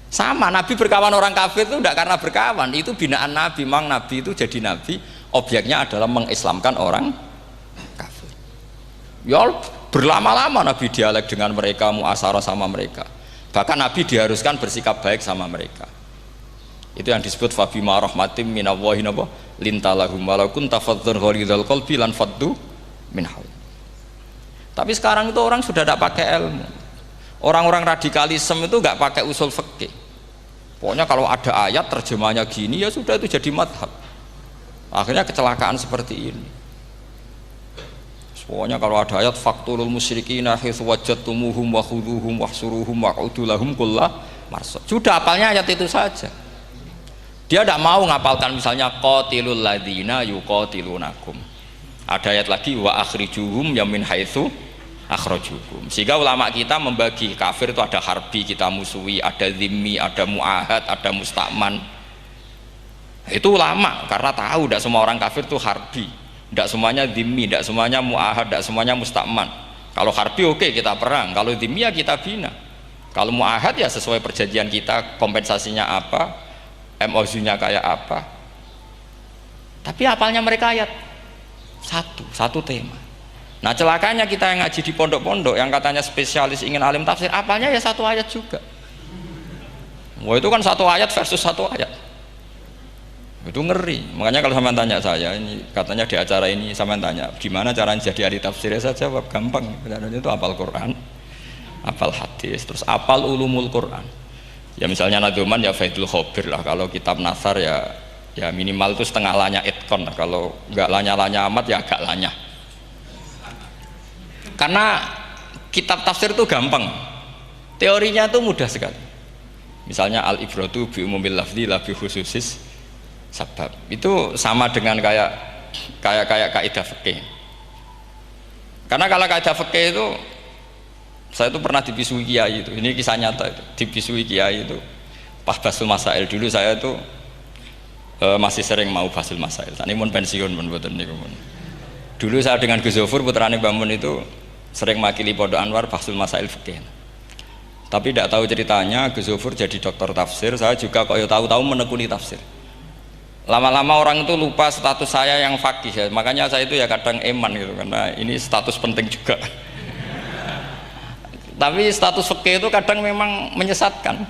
Sama, Nabi berkawan orang kafir itu tidak karena berkawan, itu binaan Nabi. Memang Nabi itu jadi Nabi, objeknya adalah mengislamkan orang kafir. Ya berlama-lama Nabi dialek dengan mereka, muasarah sama mereka. Bahkan Nabi diharuskan bersikap baik sama mereka. Itu yang disebut fabima rahmatim minallahi lintalahum walau kunta fadhdhan ghalidhal qalbi lan faddu min hawl. Tapi sekarang itu orang sudah tidak pakai ilmu. Orang-orang radikalisme itu nggak pakai usul fikih. Pokoknya kalau ada ayat terjemahnya gini ya sudah itu jadi madhab. Akhirnya kecelakaan seperti ini. Pokoknya kalau ada ayat faktulul musyrikina haitsu wajadtumuhum wa khudhuhum wahsuruhum wa'udu lahum kulla marsad. Sudah hafalnya ayat itu saja. Dia tidak mau ngapalkan misalnya qatilul ladzina yuqatilunakum. Ada ayat lagi wa akhrijuhum ya min haitsu akhrajukum. Sehingga ulama kita membagi kafir itu ada harbi, kita musuhi, ada zimmi, ada muahad, ada musta'man. Itu ulama karena tahu tidak semua orang kafir itu harbi, tidak semuanya zimmi, tidak semuanya muahad, tidak semuanya musta'man. Kalau harbi oke, kita perang, kalau zimmi ya kita bina, kalau muahad ya sesuai perjanjian kita, kompensasinya apa, MOU-nya kayak apa. Tapi apalnya mereka ayat satu tema. Nah celakanya kita yang ngaji di pondok-pondok yang katanya spesialis ingin alim tafsir, apalnya ya satu ayat juga. Wah itu kan satu ayat versus satu ayat, itu ngeri. Makanya kalau sampean tanya saya, ini katanya di acara ini sampean tanya gimana caranya jadi ahli tafsir, ya saya jawab gampang. Caranya itu hafal Quran, hafal hadis, terus hafal ulumul Quran. Ya misalnya Nadzuman ya Faidul Khobir lah, kalau kitab Nasar ya minimal itu setengah lanya itkon lah, kalau nggak lanya-lanya amat ya agak lanya. Karena kitab tafsir itu gampang, teorinya itu mudah sekali. Misalnya al-ibratu bi umumil lafzi la bi khususis sabab, itu sama dengan kayak kaidah fikih. Karena kalau kaidah fikih itu saya itu pernah dibisui kiai itu, ini kisah nyata itu, dibisui kiai itu pas basul masail. Dulu saya itu masih sering mau basul masail, tadi mun pensiun mun boten niku. Dulu saya dengan Gus Zofur putrane Mbah Mun itu sering makili Pondok Anwar basul masail fikih. Tapi tidak tahu ceritanya Gus Zofur jadi dokter tafsir, saya juga kok ya tahu-tahu menekuni tafsir. Lama-lama orang itu lupa status saya yang fakih ya. Makanya saya itu ya kadang eman gitu, karena ini status penting juga. Tapi status fikih itu kadang memang menyesatkan.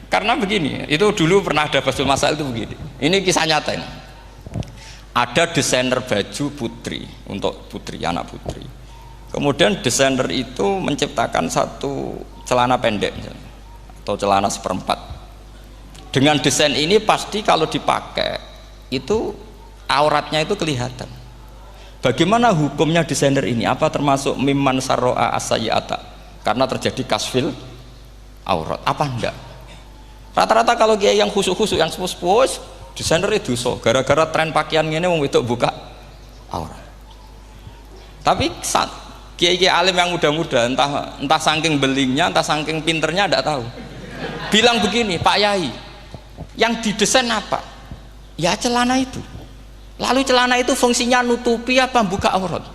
Karena begini, itu dulu pernah ada basul masail itu begini. Ini kisah nyata ini. Ada desainer baju putri, untuk putri, anak putri. Kemudian desainer itu menciptakan satu celana pendek misalnya, atau celana seperempat. Dengan desain ini pasti kalau dipakai itu auratnya itu kelihatan. Bagaimana hukumnya desainer ini? Apa termasuk mimman sarro'a as-sayyi'ata? Karena terjadi kasfil aurat. Apa enggak? Rata-rata kalau kiai yang khusyuk-khusyuk, yang sepuh-sepuh, desainer itu dosa. Gara-gara tren pakaian ini wong wedok buka aurat. Tapi saat kiai-kiai alim yang muda-muda, entah saking belingnya, entah saking pinternya, tidak tahu. Bilang begini, Pak Yai, yang didesain apa? Ya celana itu. Lalu celana itu fungsinya nutupi apa buka aurat?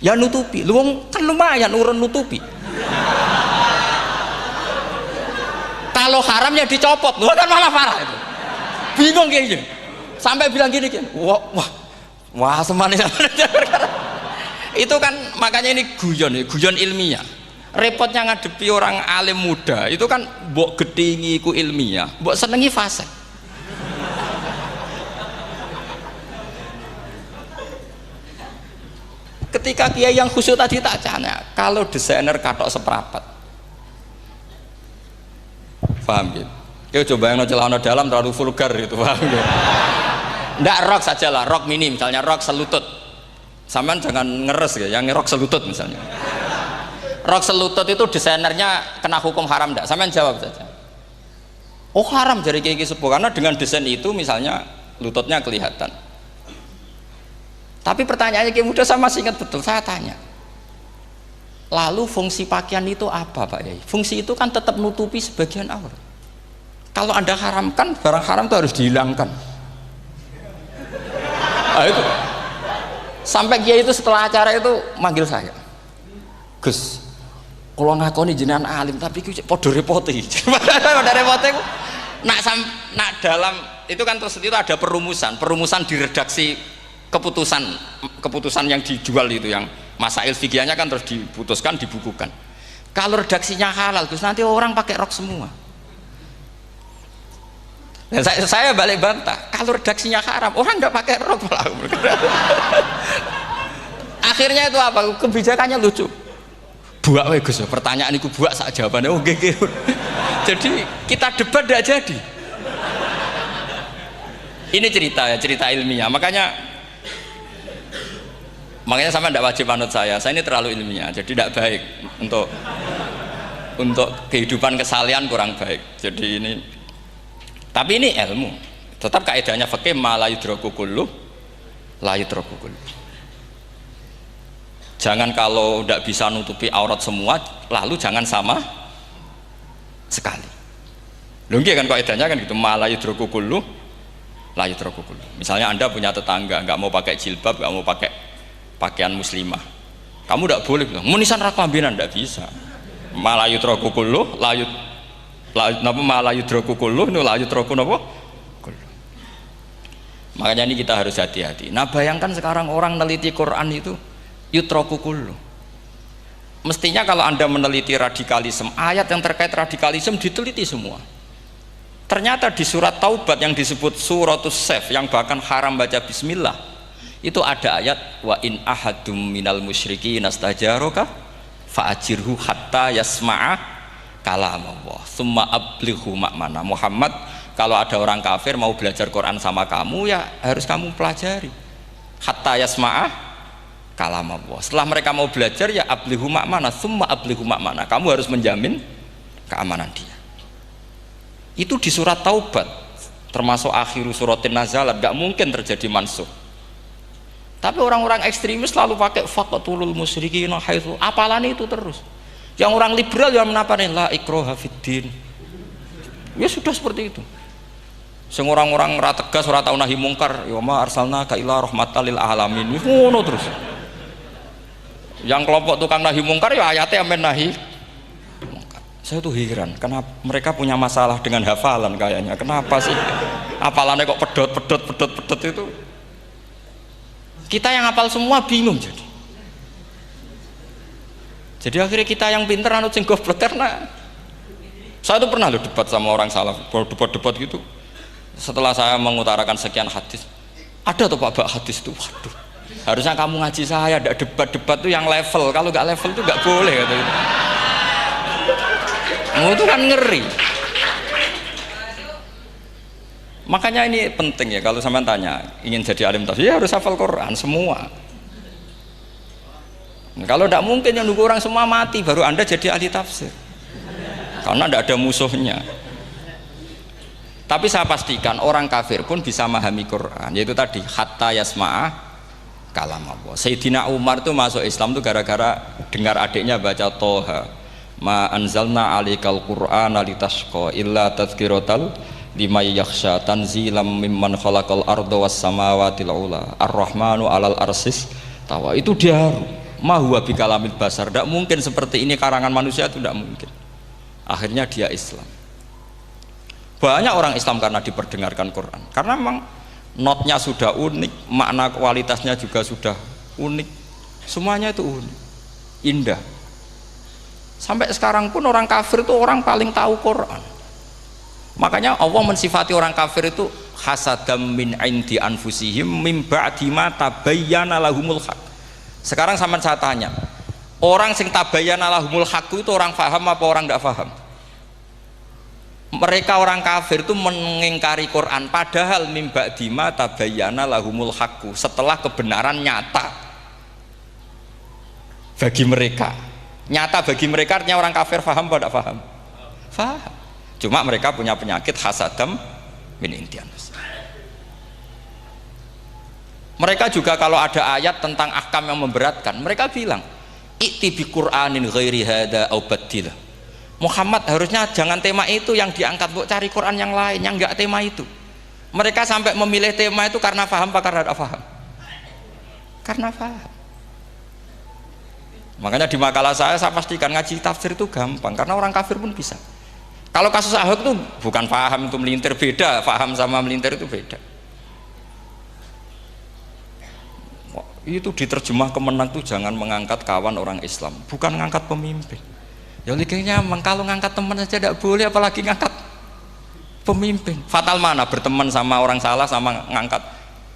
Ya nutupi. Lu kan lumayan urun nutupi. Kalau haram ya dicopot. Lu kan malah parah itu. Bingung kayaknya. Sampai bilang gini, wah semanis. Itu kan makanya ini guyon ilmiah. Repotnya ngadepi orang alim muda itu kan mbok gedhingi ku ilmiah, mbok senengi fase. Ketika kiai yang khusyuk tadi tak tanya, kalau desainer katok seperapat, paham gitu? Kau coba yang celana dalam terlalu vulgar itu, paham gitu? Nggak, rok sajalah, rok mini misalnya, rok selutut. Sampean jangan ngeres ya, yang rok selutut misalnya. Rok selutut itu desainernya kena hukum haram enggak? Sampean jawab saja. Oh haram dari kiai sepuh, karena dengan desain itu misalnya lututnya kelihatan. Tapi pertanyaannya kiai muda saya masih ingat betul, saya tanya. Lalu fungsi pakaian itu apa Pak Yai? Fungsi itu kan tetap nutupi sebagian aurat. Kalau Anda haramkan, barang haram itu harus dihilangkan. Nah, itu. Sampai kiai itu setelah acara itu manggil saya. Gus, kalau ngakoni jenengan alim tapi ku podo repoti. Podo repoti ku nak dalam itu kan terus itu ada perumusan di redaksi keputusan yang dijual itu, yang masail fikihnya kan terus diputuskan, dibukukan. Kalau redaksinya halal Gus, nanti orang pakai rok semua. Dan saya balik bantah, kalau redaksinya haram orang nggak pakai rok. Akhirnya itu apa? Kebijakannya lucu. Buak we Gus, pertanyaan itu buak sak jawabannya oke. Jadi kita debat tidak jadi. Ini cerita ilmiah. Makanya sama tidak wajib manut saya ini terlalu ilmiah, jadi tidak baik untuk kehidupan kesalian, kurang baik. Jadi ini, tapi ini ilmu. Tetap kaidahnya fikih ma la yudraku kullu la yudraku kullu. Jangan kalau tidak bisa nutupi aurat semua, lalu jangan sama sekali. Lungki kan kaidahnya kan gitu, malayu drokukullu, layu drokukullu. Misalnya Anda punya tetangga nggak mau pakai jilbab, nggak mau pakai pakaian muslimah, kamu tidak boleh bilang munisan raklambinan, tidak bisa. Malayu drokukullu, malayu drokukullu, nu layu droku napa? Makanya ini kita harus hati-hati. Nah bayangkan sekarang orang neliti Quran itu yutroku kullu. Mestinya kalau Anda meneliti radikalisme, ayat yang terkait radikalisme diteliti semua. Ternyata di surat Taubat yang disebut suratus Saff, yang bahkan haram baca bismillah, itu ada ayat wa in ahadum minal musyrikin nastajaroka fa'ajirhu hatta yasma'a kalam Allah summa ablighu ma'mana. Muhammad, kalau ada orang kafir mau belajar Quran sama kamu, ya harus kamu pelajari hatta yasma'a kalam Allah. Setelah mereka mau belajar, ya ablihu ma'mana, summa ablihu ma'mana, kamu harus menjamin keamanan dia. Itu di surat Taubat, termasuk akhiru suratin nazalat, gak mungkin terjadi mansukh. Tapi orang-orang ekstremis selalu pakai faqatulul musyrikin haitsu, apalan itu terus. Yang orang liberal yang menaparin la ikraha fiddin, ya sudah seperti itu. Sing orang-orang ora tegas, ora tau nahi mungkar, ya ma arsalnaka illa rahmatan lil alamin, ngono terus. Yang kelompok tukang nahi mungkar ya ayatnya amen nahi mungkar. Saya tuh heran kenapa mereka punya masalah dengan hafalan kayaknya. Kenapa sih hafalannya kok pedot itu. Kita yang hafal semua bingung jadi akhirnya kita yang pinter anut sing goblok. Karena saya tuh pernah loh debat sama orang salaf, debat gitu. Setelah saya mengutarakan sekian hadis, ada tuh Pak hadis itu, waduh, harusnya kamu ngaji saya, ada debat tuh yang level, kalau nggak level tuh nggak boleh kata gitu. Itu kan ngeri. Makanya ini penting ya, kalau sampean tanya ingin jadi alim tafsir ya harus hafal Quran semua. Kalau tidak mungkin yang nunggu orang semua mati baru Anda jadi ahli tafsir, karena tidak ada musuhnya. Tapi saya pastikan orang kafir pun bisa memahami Quran, yaitu tadi hatta yasma'a kalam Allah. Sayyidina Umar tuh masuk Islam tuh gara-gara dengar adiknya baca Toha, ma anzalna alikal Qur'ana litashqa illa tadhkiratal liman yakhsha tanzilam mimman khalaqal arda was samawati ula ar-rahmanu alal arsis tawa. Itu dia ma huwa bikalamil basar, tidak mungkin seperti ini karangan manusia, itu tidak mungkin. Akhirnya dia Islam. Banyak orang Islam karena diperdengarkan Quran, karena memang notnya sudah unik, makna kualitasnya juga sudah unik, semuanya itu unik, indah. Sampai sekarang pun orang kafir itu orang paling tahu Quran. Makanya Allah mensifati orang kafir itu hasadam min indi anfusihim mim ba'di ma tabayyana lahumul haq. Sekarang sama saya tanya, orang sing tabayyana lahumul haq itu orang paham apa orang tidak paham? Mereka orang kafir itu mengingkari Quran, padahal mim ba'di ma tabayyana lahumul haq, setelah kebenaran nyata bagi mereka. Nyata bagi mereka artinya orang kafir paham apa tidak paham? Paham. Cuma mereka punya penyakit hasadam min intianus. Mereka juga kalau ada ayat tentang ahkam yang memberatkan, mereka bilang i'ti bi Qur'anin ghairi hada au badil. Muhammad harusnya jangan tema itu yang diangkat, bu cari Quran yang lain yang enggak tema itu. Mereka sampai memilih tema itu karena paham apa karena tidak paham? Karena paham. Makanya di makalah saya pastikan ngaji tafsir itu gampang, karena orang kafir pun bisa. Kalau kasus Ahok itu bukan paham itu melintir, beda. Paham sama melintir itu beda. Itu diterjemah kemenang tuh jangan mengangkat kawan orang Islam, bukan ngangkat pemimpin. Ya likanya kalau ngangkat teman saja tidak boleh, apalagi ngangkat pemimpin. Fatal mana berteman sama orang salah sama ngangkat.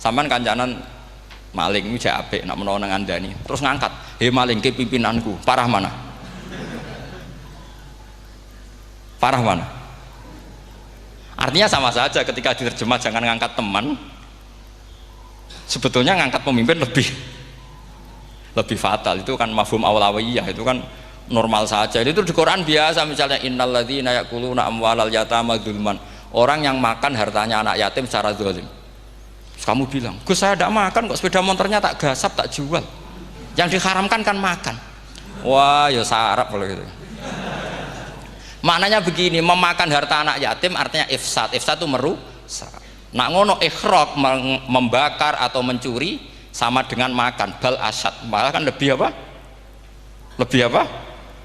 Saman kancanan maling itu apik nak menawa ngandani terus ngangkat, "Hei maling ke pimpinanku." Parah mana? Parah mana? Artinya sama saja ketika diterjemah jangan ngangkat teman, sebetulnya ngangkat pemimpin lebih fatal. Itu kan mafhum awlawiyah, itu kan normal saja. Itu di Quran biasa, misalnya innalladzina ya'kuluna amwalal yatama dzulman, orang yang makan hartanya anak yatim secara zalim. Terus kamu bilang, "Gus saya tidak makan kok, sepeda motornya tak gasap, tak jual." Yang diharamkan kan makan. Wah, ya sarap kalau gitu. Maknanya begini, memakan harta anak yatim artinya ifsad. Ifsad itu merusak. Nak ngono ikhraq, membakar atau mencuri sama dengan makan, bal asad. Malah kan lebih apa? Lebih apa?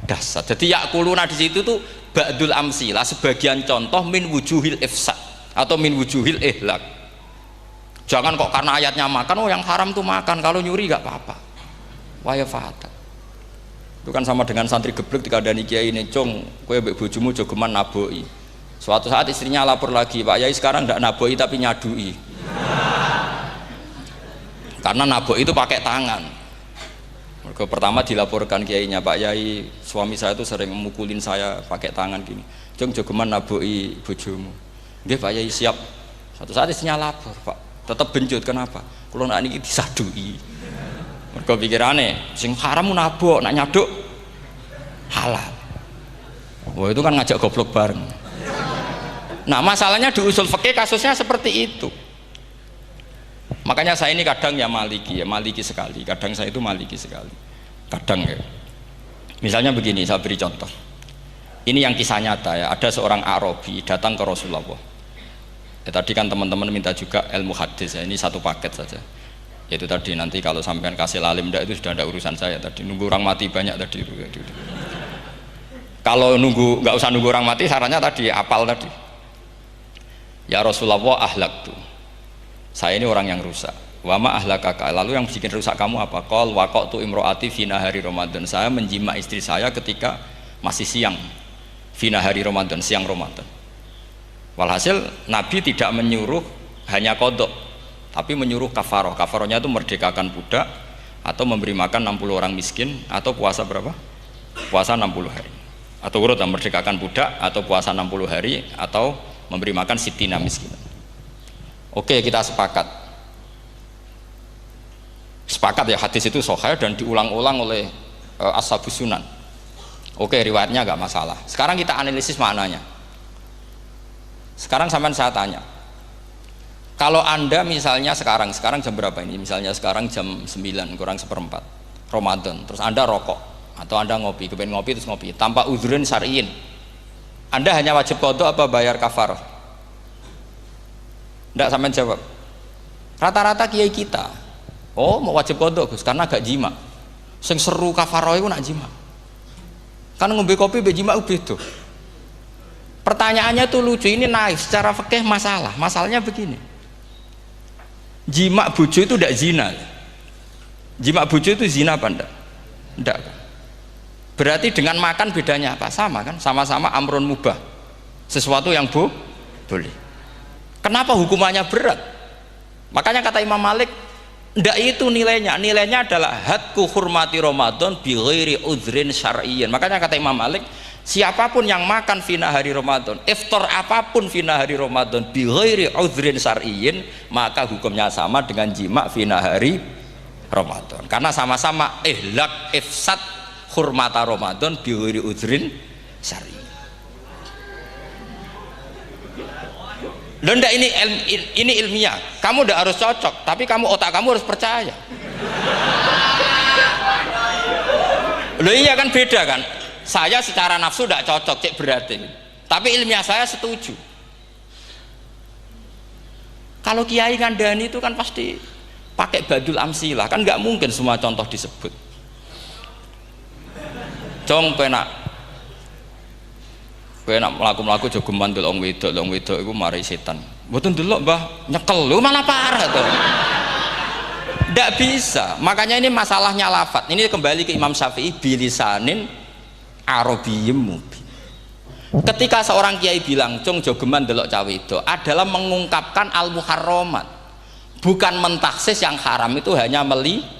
Dasar. Jadi yakuluna di situ tuh ba'dul amsilah, sebagian contoh min wujuhil ifsad atau min wujuhil ihlak. Jangan kok karena ayatnya makan, oh yang haram tuh makan, kalau nyuri gak apa-apa. Waya fatat. Itu kan sama dengan santri geblek dikandani kiai ini, "Cung, kowe mbek bojomu jogeman naboki." Suatu saat istrinya lapor lagi, "Pak Yai sekarang ndak naboki tapi nyadui." Karena naboki itu pakai tangan. Mereka pertama dilaporkan kiainya, "Pak Yai, suami saya itu sering memukulin saya pakai tangan gini. Cung, jogeman naboki bojomu." "Nggih Pak Yai, siap." Suatu saat istrinya lapor, "Pak, tetap benjut, kenapa? Kulo nak niki disadui." Mereka pikirannya, sing haram nabok, nak nyaduk halal. Wah itu kan ngajak goblok bareng. Nah masalahnya di usul fikih kasusnya seperti itu. Makanya saya ini kadang ya maliki sekali. Kadang saya itu maliki sekali. Kadang ya. Misalnya begini, saya beri contoh. Ini yang kisah nyata ya. Ada seorang Arabi datang ke Rasulullah. Ya, tadi kan teman-teman minta juga ilmu hadis ya. Ini satu paket saja. Yaitu tadi nanti kalau sampean kasih lalim itu sudah ada urusan saya tadi, nunggu orang mati banyak tadi itu. Kalau nggak usah nunggu orang mati, sarannya tadi apal tadi. Ya Rasulullah, ahlak tuh saya ini orang yang rusak. Wama ahlakaka, lalu yang bikin rusak kamu apa? Qol waqatu imroati fi nahari Ramadan, saya menjima istri saya ketika masih siang fi nahari Ramadan, siang Ramadan. Walhasil Nabi tidak menyuruh hanya kodok, tapi menyuruh kafaroh. Kafarohnya itu merdekakan budak atau memberi makan 60 orang miskin atau puasa berapa? Puasa 60 hari. Atau urut merdekakan budak atau puasa 60 hari atau memberi makan sitina miskin. Oke, kita sepakat. Sepakat ya, hadis itu sahih dan diulang-ulang oleh ashabus sunan. Oke, riwayatnya enggak masalah. Sekarang kita analisis maknanya. Sekarang sampean saya tanya, kalau anda misalnya sekarang jam berapa ini? Misalnya sekarang jam 9 kurang seperempat Ramadan, terus anda rokok atau anda ngopi, kepengen ngopi terus ngopi tanpa udhrin syar'iin, anda hanya wajib qadha apa bayar kafarah? Ndak, sampean jawab. Rata-rata kiai kita, oh mau wajib qadha Gus karena gak jima. Sing seru kafarah itu nak jima. Kan ngombe kopi be jima beda. Pertanyaannya tuh lucu, ini naif secara fikih masalahnya begini. Jima bojo itu tidak zina. Jima bojo itu zina apa enggak? Enggak kan? Berarti dengan makan bedanya apa? Sama kan? Sama-sama amrun mubah. Sesuatu yang boleh. Kenapa hukumannya berat? Makanya kata Imam Malik, enggak itu nilainya. Nilainya adalah hadku hurmati Ramadan bi ghairi udhrin syar'iyyin. Makanya kata Imam Malik, siapapun yang makan fina hari Ramadan, iftar apapun fina hari Ramadan bi ghairi udhrin syar'iyyin, maka hukumnya sama dengan jima fina hari Ramadan. Karena sama-sama ihlak ifsad hurmata Ramadan bi ghairi udhrin syar'iyyin. Lenda ini ilmiah. Kamu udah harus cocok, tapi otak kamu harus percaya. Loh iya kan beda kan? Saya secara nafsu tidak cocok, cek berarti. Tapi ilmiah saya setuju. Kalau kiai ngandani itu kan pasti pakai badul amsilah, kan nggak mungkin semua contoh disebut. Cong penak melaku-melaku jogeman delok wedok iku mari setan. Mboten delok Mbah, nyekel lho malah parah to. Ndak bisa. Makanya ini masalahnya lafat. Ini kembali ke Imam Syafi'i bilisanin Arabiyyim mubin. Ketika seorang kiai bilang cung jogeman delok cawe wedok adalah mengungkapkan al-muharramat. Bukan mentaksis yang haram itu hanya melihat.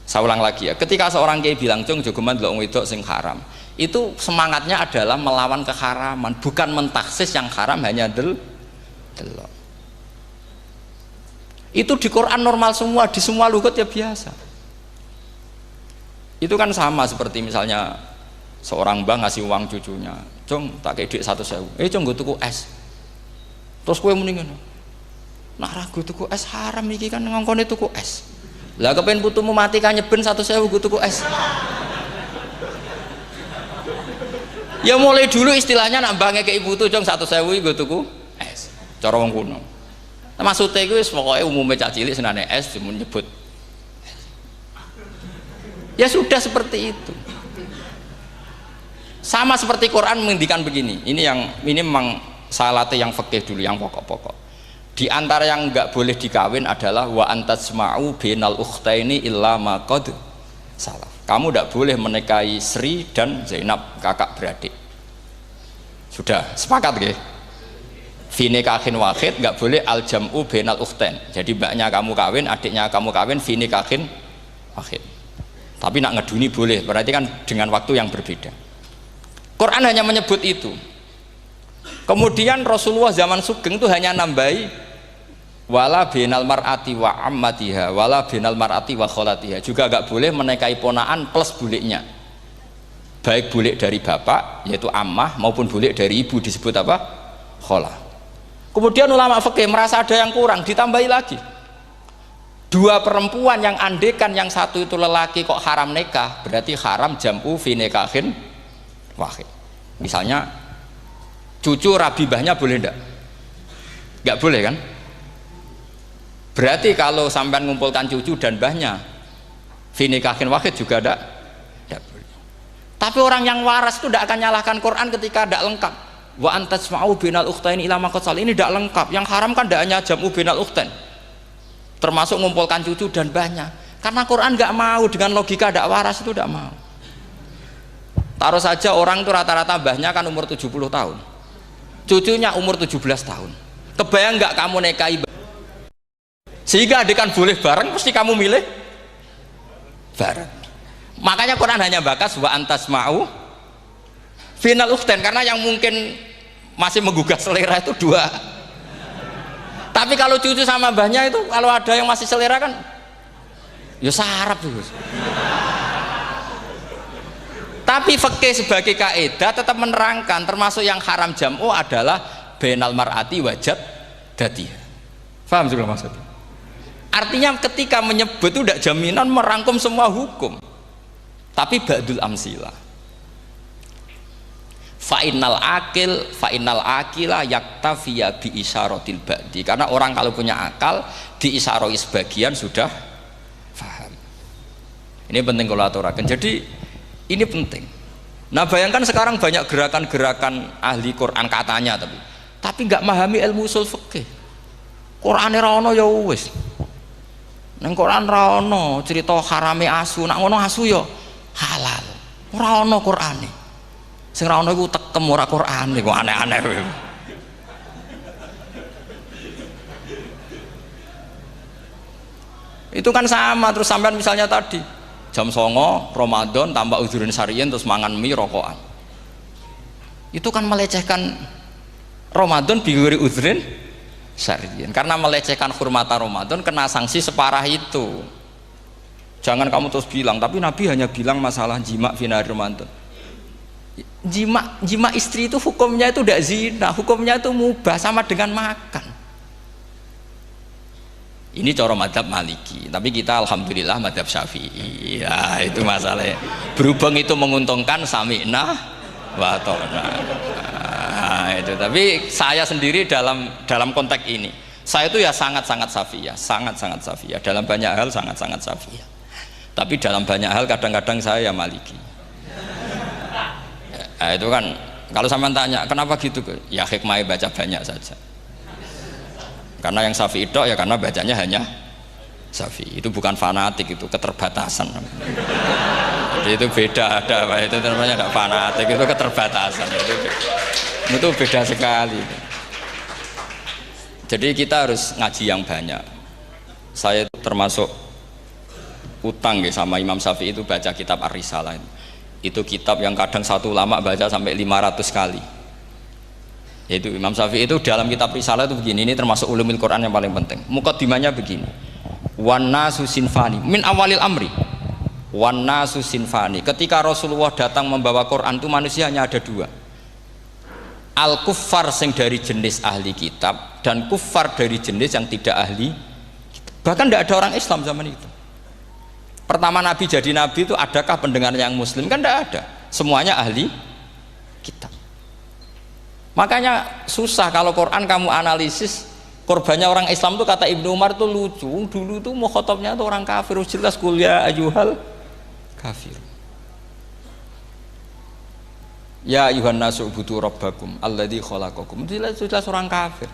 Saya ulang lagi ya, ketika seorang kiai bilang cung jogeman delok wedok sing haram, itu semangatnya adalah melawan keharaman, bukan mentaksis yang haram hanya delok. Itu di Quran normal semua, di semua lugat ya biasa. Itu kan sama seperti misalnya seorang mbah ngasih uang cucunya, cung tak kayak duit 100.000, cung gue tuku es, terus kue mendingan Nak ragu tuku es haram iki kan ngongkone tuku es. Lah kepen putumu mati kan nyeben 100.000 gue tuku es. Ya mulai dulu istilahnya nak bange ke ibu tuh jong 100.000 gue tuku es. Cara wong kuno. Maksudnya gue pokoknya umumnya cak cilik senane es cuma nyebut. Ya sudah seperti itu. Sama seperti Quran menghentikan begini. Ini memang salate yang fikih dulu yang pokok-pokok. Di antara yang enggak boleh dikawin adalah wa antasma'u bainal ukhtaini illa ma qad salaf. Kamu enggak boleh menikahi Sri dan Zainab, kakak beradik. Sudah sepakat nggih? Fi nikahin wahid enggak boleh al jam'u bainal ukhtain. Jadi mbaknya kamu kawin, adiknya kamu kawin fi nikahin wahid. Tapi nak ngeduni boleh, berarti kan dengan waktu yang berbeda. Quran hanya menyebut itu. Kemudian Rasulullah zaman Sugeng itu hanya nambahi wala binal mar'ati wa ammatiha wala binal mar'ati wa kholatiha, juga agak boleh menikahi ponaan plus buliknya, baik bulik dari bapak yaitu ammah maupun bulik dari ibu disebut apa? Kholah. Kemudian ulama fikih merasa ada yang kurang, ditambahi lagi dua perempuan yang andekan yang satu itu lelaki kok haram nikah, berarti haram jam'u fi nikahin wahid. Misalnya cucu rabibahnya boleh enggak? Enggak boleh kan? Berarti kalau sampai ngumpulkan cucu dan mbahnya fi nikahin wahid juga enggak boleh. Tapi orang yang waras itu tidak akan nyalahkan Quran ketika tidak lengkap. Wa antasma'u bainal ukhtain ila ma qad sal, ini tidak lengkap. Yang haram kan tidak hanya jam'u bainal ukhtain, termasuk ngumpulkan cucu dan mbahnya. Karena Quran nggak mau dengan logika tidak waras, itu tidak mau. Taruh saja orang itu rata-rata mbahnya kan umur 70 tahun, cucunya umur 17 tahun. Kebayang nggak kamu nikahi sehingga adik kan boleh bareng, pasti kamu milih bareng. Makanya Quran hanya bakas wa antasma'u final ukhtain, karena yang mungkin masih menggugah selera itu dua. Tapi kalau cucu sama mbahnya itu kalau ada yang masih selera kan ya sarap tuh. Tapi fikih sebagai kaidah tetap menerangkan termasuk yang haram jam'u adalah bainal mar'ati wajad dadiha. Paham juga maksudnya? Artinya ketika menyebut itu tidak jaminan merangkum semua hukum, tapi ba'dul amsilah. Fa'innal akila yaktafiya bi isyaratil ba'di, karena orang kalau punya akal diisyarai sebagian sudah paham. Ini penting kalau aturakan. Jadi ini penting. Nah bayangkan sekarang banyak gerakan-gerakan ahli Quran katanya, tapi nggak memahami ilmu usul fikih. Quran ra ono ya wis. Nang Quran ra ono cerita harame asu, nak ngono asu ya halal. Ora ono Qurane. Sing ra ono iku tekem ora Qurane, kok aneh-aneh. Itu kan sama terus sampean misalnya tadi jam 09.00 Ramadan tambah uzurin syariyin terus mangan mie rokokan, itu kan melecehkan Ramadan biguri uzurin syariyin, karena melecehkan hurmata Ramadan kena sanksi separah itu. Jangan kamu terus bilang tapi Nabi hanya bilang masalah jima finari Ramadan. Jima istri itu hukumnya itu tidak zina, hukumnya itu mubah sama dengan makan. Ini cara madzhab Maliki, tapi kita alhamdulillah madzhab Syafi'i. Ya itu masalahnya. Berhubung itu menguntungkan sami'na wa ta'na. Nah, itu. Tapi saya sendiri dalam konteks ini, saya itu ya sangat-sangat Syafi'iyah, sangat-sangat Syafi'iyah. Dalam banyak hal sangat-sangat Syafi'iyah. Tapi dalam banyak hal kadang-kadang saya ya Maliki. Nah, itu kan kalau sampean tanya kenapa gitu, ya hikmahnya baca banyak saja. Karena yang Syafi'i itu ya karena bacanya hanya Syafi'i, itu bukan fanatik, itu keterbatasan. Jadi itu beda, ada apa itu namanya, ada fanatik, itu keterbatasan, itu beda sekali. Jadi kita harus ngaji yang banyak. Saya termasuk utang ya sama Imam Syafi'i itu baca kitab Ar-Risalah. Itu kitab yang kadang satu ulama baca sampai 500 kali. Yaitu Imam Syafi'i itu dalam kitab Risalah itu begini, ini termasuk ulumil Quran yang paling penting. Muqaddimahnya begini, wan nasu sinfani min awalil amri, wan nasu sinfani. Ketika Rasulullah datang membawa Quran itu manusia hanya ada dua. al kuffar sing dari jenis ahli kitab dan kuffar dari jenis yang tidak ahli kitab. Bahkan tidak ada orang Islam zaman itu. Pertama Nabi jadi Nabi itu adakah pendengar yang Muslim? Kan tidak ada, semuanya ahli kitab. Makanya susah kalau Quran kamu analisis korbannya orang Islam tuh, kata Ibnu Umar tuh lucu. Dulu tuh mukhatabnya tuh orang kafir, jelas kuliah ayyuhal kafir. Ya ayuhan nasu ubudu rabbakum alladzi khalaqakum. Jelas orang kafir.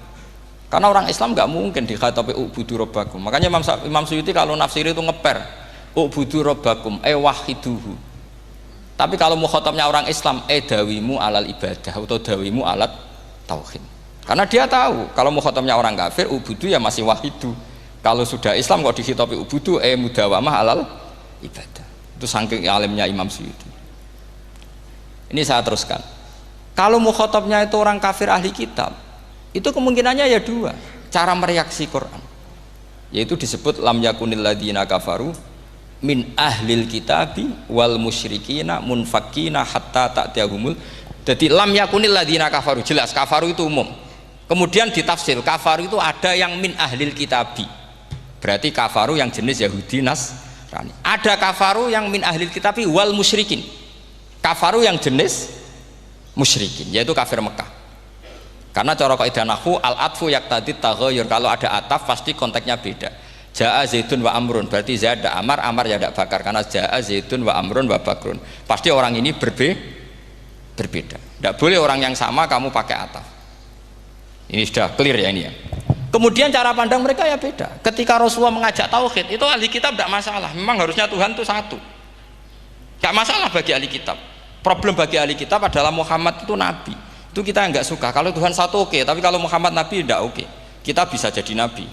Karena orang Islam nggak mungkin dikhatabi ubudu rabbakum. Makanya Imam Suyuti kalau nafsir itu ngeper ubudu rabbakum wahiduhu. Tapi kalau mukhatabnya orang Islam dawimu alal ibadah atau dawimu alat tauhid. Karena dia tahu kalau mukhatabnya orang kafir ubudu ya masih wahidu. Kalau sudah Islam kok dikhitabi ubudu mudawamah alal ibadah. Itu saking alimnya Imam Suyuti. Ini saya teruskan. Kalau mukhatabnya itu orang kafir ahli kitab, itu kemungkinannya ya dua cara mereaksi Quran. Yaitu disebut lam yakunil ladzina kafaru min ahlil kitabi wal musyrikina munfakkina hatta ta'tiyahumul. Jadi lam yakunil ladzina kafaru, jelas kafaru itu umum. Kemudian ditafsir kafaru itu ada yang min ahlil kitabi, berarti kafaru yang jenis Yahudi Nasrani. Ada kafaru yang min ahlil kitabi wal musyrikin, kafaru yang jenis musyrikin, yaitu kafir Mekah. Karena cara kaidah nahwu al-atfu yaqtadi taghayyur, kalau ada ataf pasti konteksnya beda. Jaa Zaidun wa Amrun, berarti Zaid ada Amar, Amar ya ada Bakar. Karena Jaa Zaidun wa Amrun wa Bakrun, pasti orang ini berbeda. Tidak boleh orang yang sama kamu pakai ataf. Ini sudah clear ya ini ya. Kemudian cara pandang mereka ya beda. Ketika Rasulullah mengajak tauhid, itu ahli kitab tidak masalah. Memang harusnya Tuhan itu satu. Tidak masalah bagi ahli kitab. Problem bagi ahli kitab adalah Muhammad itu nabi. Itu kita nggak suka. Kalau Tuhan satu oke, tapi kalau Muhammad nabi tidak oke. Kita bisa jadi nabi,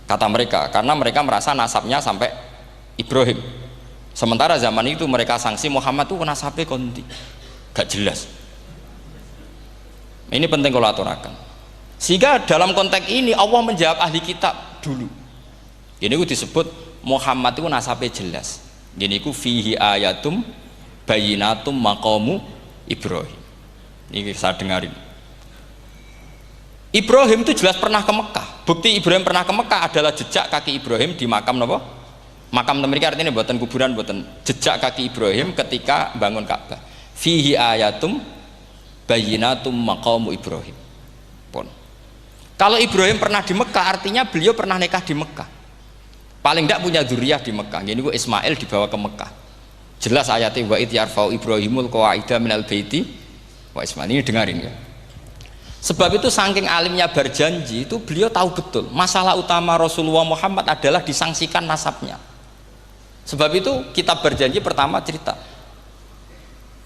kata mereka, karena mereka merasa nasabnya sampai Ibrahim. Sementara zaman itu mereka sanksi Muhammad itu nasabnya konti, gak jelas. Ini penting kalau aturakan. Sehingga dalam konteks ini Allah menjawab ahli kitab dulu. Ini disebut Muhammad itu nasabnya jelas. Ini fihi ayatum bayinatum maqamu Ibrahim. Ini saya dengarin. Ibrahim itu jelas pernah ke Mekah. Bukti Ibrahim pernah ke Mekah adalah jejak kaki Ibrahim di makam apa? Makam mereka, artinya buatan kuburan, buatan jejak kaki Ibrahim ketika bangun Ka'bah. Fihi ayatum bayinatum maqamu Ibrahim. Pun. Kalau Ibrahim pernah di Mekah, artinya beliau pernah nikah di Mekah. Paling tidak punya dzurriyyah di Mekah. Ini Ismail dibawa ke Mekah. Jelas ayatnya wa id yarfa'u Ibrahimul qawaida minal baiti wa Ismail. Ini dengarin ya. Sebab itu saking alimnya berjanji itu beliau tahu betul masalah utama Rasulullah Muhammad adalah disangsikan nasabnya. Sebab itu kitab berjanji pertama cerita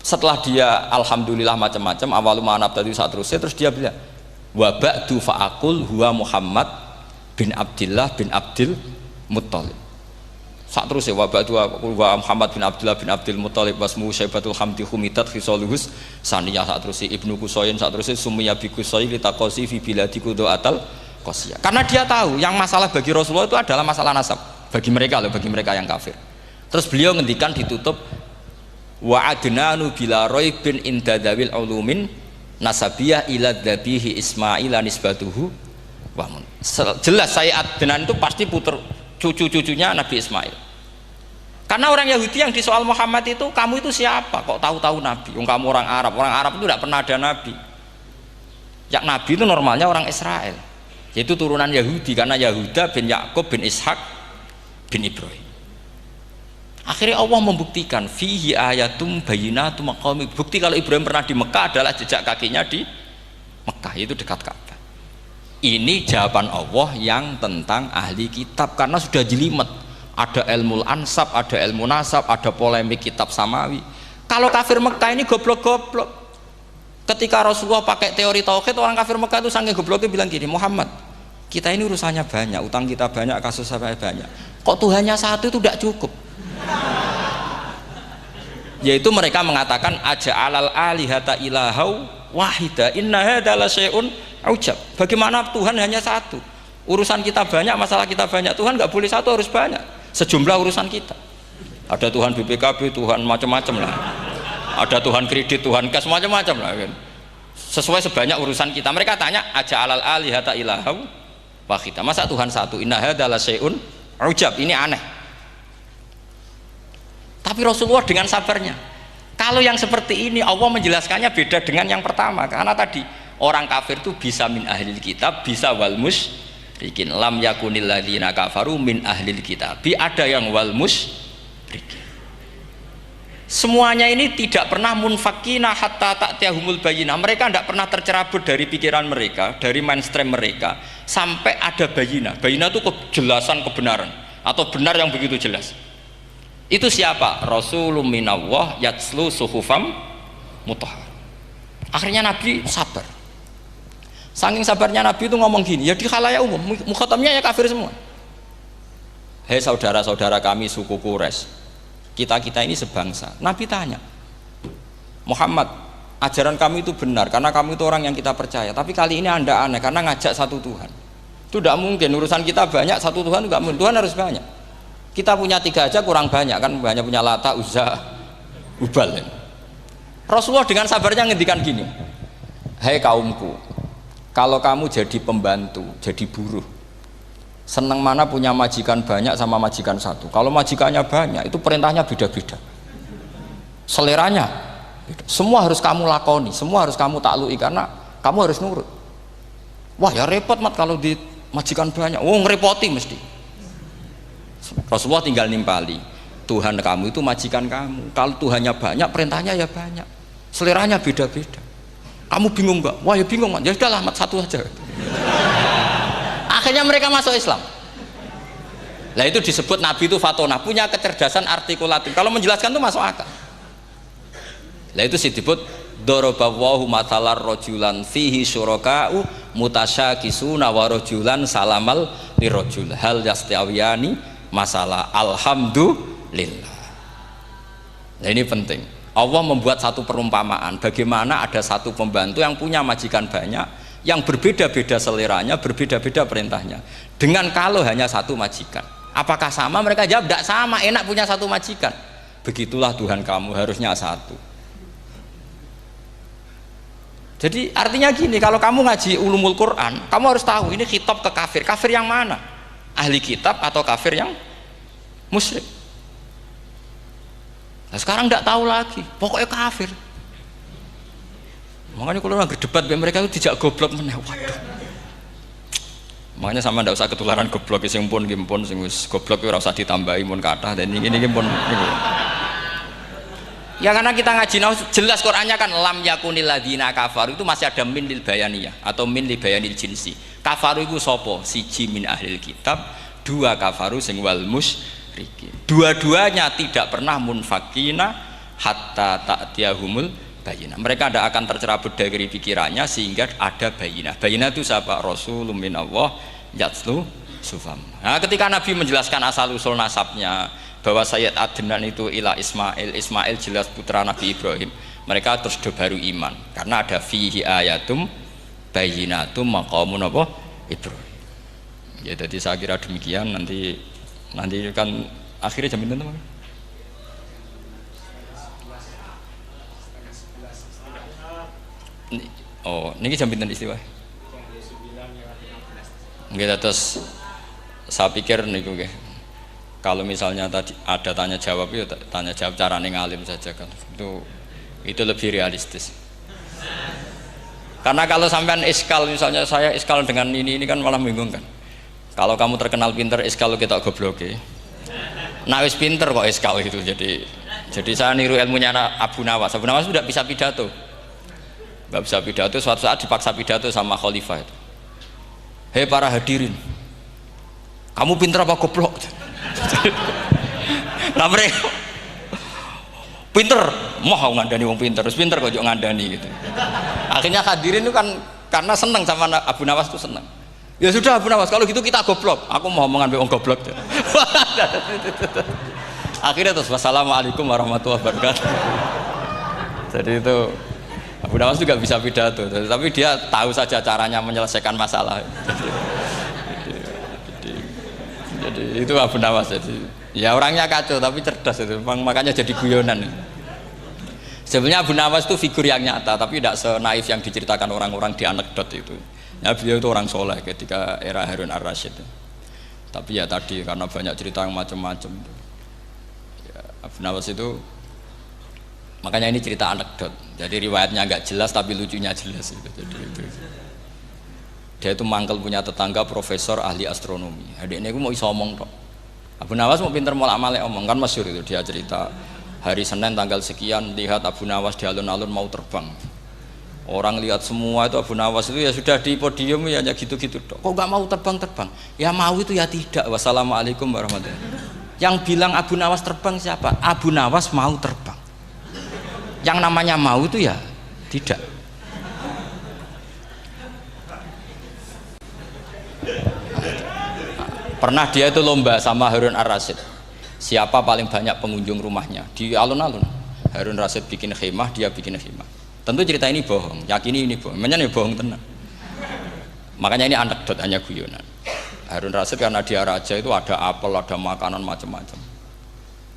setelah dia alhamdulillah macam-macam awalu ma'anab tadi saat terus dia bilang wa ba'du fa'akul huwa Muhammad bin Abdillah bin Abdil Muttalib. Saat terus ya wa ba'du wa Muhammad bin Abdullah bin Abdil Muttalib wasmu Syaibatul Hamdi Humidat Khisaluhus saniyah. Saat terus Ibnu Qusayn, saat terus Sumiyya bi Qusay litaqasi fi biladi Qudu'atal Qasiyah. Karena dia tahu yang masalah bagi Rasulullah itu adalah masalah nasab bagi mereka loh, bagi mereka yang kafir. Terus beliau ngendikan ditutup wa adnanu bila raibin indadawil ulumin nasabiyah ila dhabihi Ismail nisbatuhu wa mun. Jelas saya Adnan itu pasti puter cucu-cucunya Nabi Ismail. Karena orang Yahudi yang disoal Muhammad itu, kamu itu siapa kok tahu-tahu Nabi? Kamu orang Arab itu tidak pernah ada Nabi. Yang Nabi itu normalnya orang Israel, yaitu turunan Yahudi, karena Yahuda bin Yakub bin Ishak bin Ibrahim. Akhirnya Allah membuktikan fihi ayatum bayinatum maqami. Bukti kalau Ibrahim pernah di Mekah adalah jejak kakinya di Mekah, itu dekat Ka'bah. Ini jawaban Allah yang tentang ahli kitab, karena sudah jelimet. Ada ilmu ansab, ada ilmu nasab, ada polemik kitab samawi. Kalau kafir Mekah ini goblok-goblok. Ketika Rasulullah pakai teori tauhid, orang kafir Mekah itu saking gobloknya bilang gini, Muhammad, kita ini urusannya banyak, utang kita banyak, kasus saya banyak. Kok Tuhannya satu itu tidak cukup? Yaitu mereka mengatakan aja'alal alihata ilahau wahida inna hadza la syai'un ujab. Bagaimana Tuhan hanya satu? Urusan kita banyak, masalah kita banyak. Tuhan nggak boleh satu, harus banyak. Sejumlah urusan kita. Ada Tuhan BPKB, Tuhan macam-macam lah. Ada Tuhan kredit, Tuhan kas, macam-macam lah kan. sesuai sebanyak urusan kita. Mereka tanya aja alal alihata ilahu wahida, masa Tuhan satu, inna hadza la syai'un ujab, ini aneh. Tapi Rasulullah dengan sabarnya, kalau yang seperti ini Allah menjelaskannya beda dengan yang pertama, karena tadi orang kafir itu bisa min ahlil kitab, bisa wal musyrikin. Lam yakunil ladzina kafaru min ahlil kitab, ada yang wal musyrikin. Semuanya ini tidak pernah munfakina hatta ta'tiyahumul bayyinah. Mereka tidak pernah tercerabut dari pikiran mereka, dari mainstream mereka, sampai ada bayyinah. Bayyinah itu kejelasan kebenaran atau benar yang begitu jelas. Itu siapa? Rasulun minallah yatslu suhufam mutahhar. Akhirnya Nabi sabar. Saking sabarnya Nabi itu ngomong gini, ya di khalayak umum, mukhatamnya ya kafir semua. Hei saudara-saudara kami suku Quraisy, kita ini sebangsa. Nabi tanya, Muhammad, ajaran kami itu benar karena kamu itu orang yang kita percaya, tapi kali ini Anda aneh karena ngajak satu Tuhan. Itu tidak mungkin, urusan kita banyak, satu Tuhan juga mungkin, Tuhan harus banyak. Kita punya 3 aja kurang banyak kan, banyak punya Lata, Uzza, Hubal. Rasulullah dengan sabarnya ngendikan gini, hei kaumku, kalau kamu jadi pembantu, jadi buruh, senang mana punya majikan banyak sama majikan satu. Kalau majikannya banyak, itu perintahnya beda-beda, seleranya beda. Semua harus kamu lakoni, semua harus kamu taklui karena kamu harus nurut. Wah ya repot mat kalau di majikan banyak, ngerepoti mesti. Rasulullah tinggal nimpali, Tuhan kamu itu majikan kamu, kalau Tuhannya banyak perintahnya ya banyak, seleranya beda-beda. Kamu bingung nggak? Wah ya bingung, ya sudahlah mat satu aja. Akhirnya mereka masuk Islam. Nah itu disebut Nabi itu fatona, punya kecerdasan artikulatif. Kalau menjelaskan itu masuk akal. Nah itu disebut dorobawahu matalar rojulan fihi syuraka'u mutasyakisuna wa rojulan salamal lirojul hal yastawiyani masalah alhamdulillah. Nah ini penting. Allah membuat satu perumpamaan bagaimana ada satu pembantu yang punya majikan banyak, yang berbeda-beda seleranya, berbeda-beda perintahnya, dengan kalau hanya satu majikan. Apakah sama? Mereka jawab tidak sama, enak punya satu majikan. Begitulah Tuhan kamu, harusnya satu. Jadi artinya gini, kalau kamu ngaji ulumul Quran, kamu harus tahu ini khitab ke kafir. Kafir yang mana? Ahli kitab atau kafir yang musyrik? Nah sekarang tidak tahu lagi, pokoknya kafir. Makanya kalau orang berdebat mereka itu tidak goblok meneh. Waduh. Makanya sama tidak usah ketularan goblok, sing pun gimpun sing wis goblok ora usah ditambahi mun kathah dan ini pun. Ya karena kita ngaji jelas Qur'annya kan lam yakunil ladzina kafaru, itu masih ada min lil bayaniyah atau min li bayanil jinsi. Kafaru itu sapa? Siji min ahlil kitab, 2 kafaru sing wal musyrikin. Dua-duanya tidak pernah munfakina hatta ta'tiyahumul bayinah. Mereka tidak akan tercerabut dari pikirannya sehingga ada bayinah. Bayinah itu siapa? Rasulun minallah yatslu sufam. Nah, ketika Nabi menjelaskan asal usul nasabnya bahwa Sayyid Adnan itu ila Ismail jelas putra Nabi Ibrahim, mereka terus baru iman karena ada fihi ayatum bayinatum maqamun apa Ibrahim. Ya jadi saya kira demikian. Nanti kan akhirnya jam itu teman. Oh, ini jam pinten istiwa? Nggih, terus saya pikir niku nggih. Kalau misalnya tadi ada tanya jawab, ya tanya jawab carane ngalim saja kan. Itu lebih realistis. Karena kalau sampean iskal, misalnya saya iskal dengan ini kan malah bingung kan. Kalau kamu terkenal pinter, iskal kita goblok ya. Nah wis pinter kok iskal gitu. Jadi saya niru ilmunya Abu Nawas. Abu Nawas sudah bisa pidato. Nggak bisa pidato, suatu saat dipaksa pidato sama khalifah itu. Hei para hadirin, kamu pinter apa goblok? Nah mereka pinter, mau ngandani wong pinter, terus pinter kok ngandani gitu. Akhirnya hadirin itu kan karena seneng sama Abu Nawas itu seneng. Ya sudah Abu Nawas, kalau gitu kita goblok. Aku mau omongan wong goblok. Akhirnya terus wassalamualaikum warahmatullahi wabarakatuh. Jadi itu Abu Nawas juga bisa pidato, tapi dia tahu saja caranya menyelesaikan masalah. Jadi itu Abu Nawas. Jadi ya orangnya kacau tapi cerdas itu, makanya jadi guyonan. Sebenarnya Abu Nawas itu figur yang nyata, tapi tidak senaif yang diceritakan orang-orang di anekdot itu. Ya, beliau itu orang soleh ketika era Harun ar-Rasyid. Tapi ya tadi karena banyak cerita yang macam-macam. Ya, Abu Nawas itu, makanya ini cerita anekdot. Jadi riwayatnya agak jelas tapi lucunya jelas. Gitu. Jadi itu. Dia itu mangkel punya tetangga profesor ahli astronomi. Adik ini aku mau iso omong tok. Abu Nawas mau pinter molak-malik omong kan masyhur itu dia cerita hari Senin tanggal sekian lihat Abu Nawas di alun-alun mau terbang. Orang lihat semua itu Abu Nawas itu ya sudah di podium ya hanya gitu-gitu tok. Kok nggak mau terbang-terbang? Ya mau itu ya tidak. Wassalamualaikum warahmatullahi wabarakatuh. Yang bilang Abu Nawas terbang siapa? Abu Nawas mau terbang. Yang namanya mau itu ya tidak. Pernah dia itu lomba sama Harun ar-Rasyid. Siapa paling banyak pengunjung rumahnya di alun-alun. Harun ar-Rasyid bikin khemah, dia bikin khemah. Tentu cerita ini bohong, yakini ini bohong. Memangnya ini bohong tenang. Makanya ini anekdot, hanya guyonan. Harun ar-Rasyid karena dia raja itu ada apel, ada makanan macam-macam.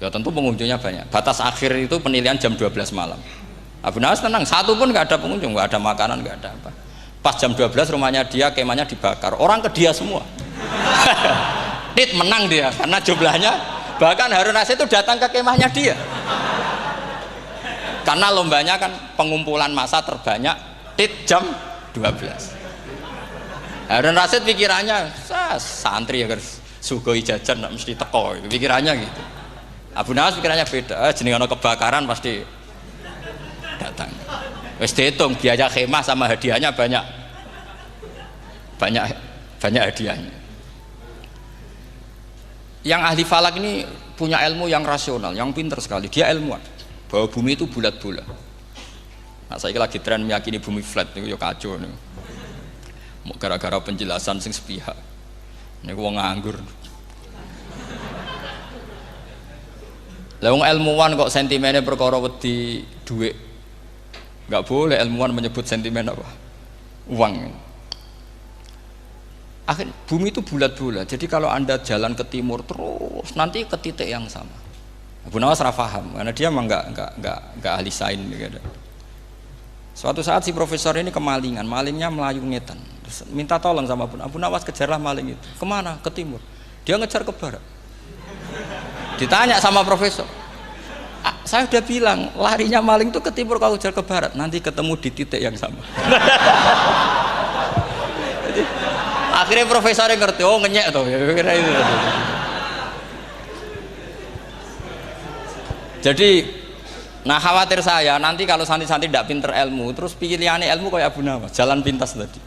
Ya tentu pengunjungnya banyak. Batas akhir itu penilaian jam 12 malam. Abu Nawas tenang, satu pun nggak ada pengunjung, nggak ada makanan, nggak ada apa. Pas jam 12 rumahnya dia, kemahnya dibakar. Orang ke dia semua. Tit menang dia karena jumlahnya, bahkan Harun ar-Rasyid itu datang ke kemahnya dia karena lombanya kan pengumpulan massa terbanyak. Tit jam 12. Harun ar-Rasyid pikirannya santri ya guys, sugoi jajan nggak mesti teko, pikirannya gitu. Abu Nawas pikirannya beda, jeneng ana kebakaran pasti datang. Wis dihitung biaya khemah sama hadiahnya banyak hadiahnya. Yang ahli falak ini punya ilmu yang rasional, yang pinter sekali. Dia ilmuwan bahwa bumi itu bulat-bulat. Nah, saya lagi tren meyakini bumi flat itu ya kacau nih. Gara-gara penjelasan sing sepihak. Ini wong nganggur. Lah wong ilmuwan kok sentimennya perkara wedi duit. Enggak boleh ilmuwan menyebut sentimen apa? Uang. Akhir bumi itu bulat-bulat. Jadi kalau Anda jalan ke timur terus nanti ke titik yang sama. Abu Nawas paham karena dia memang enggak ahli sains gitu. Suatu saat si profesor ini kemalingan, malingnya melayu ngetan. Terus minta tolong sama Abu Nawas, kejarlah maling itu. Kemana? Ke timur. Dia ngejar ke barat. Ditanya sama profesor, saya udah bilang larinya maling itu ke timur, kalau kejar ke barat nanti ketemu di titik yang sama. Akhirnya profesornya ngerti, oh ngenyek tuh, kira itu. Jadi, nah khawatir saya nanti kalau santri-santri tidak pinter ilmu, terus pilihannya ilmu kayak Abu Nawas, jalan pintas tadi.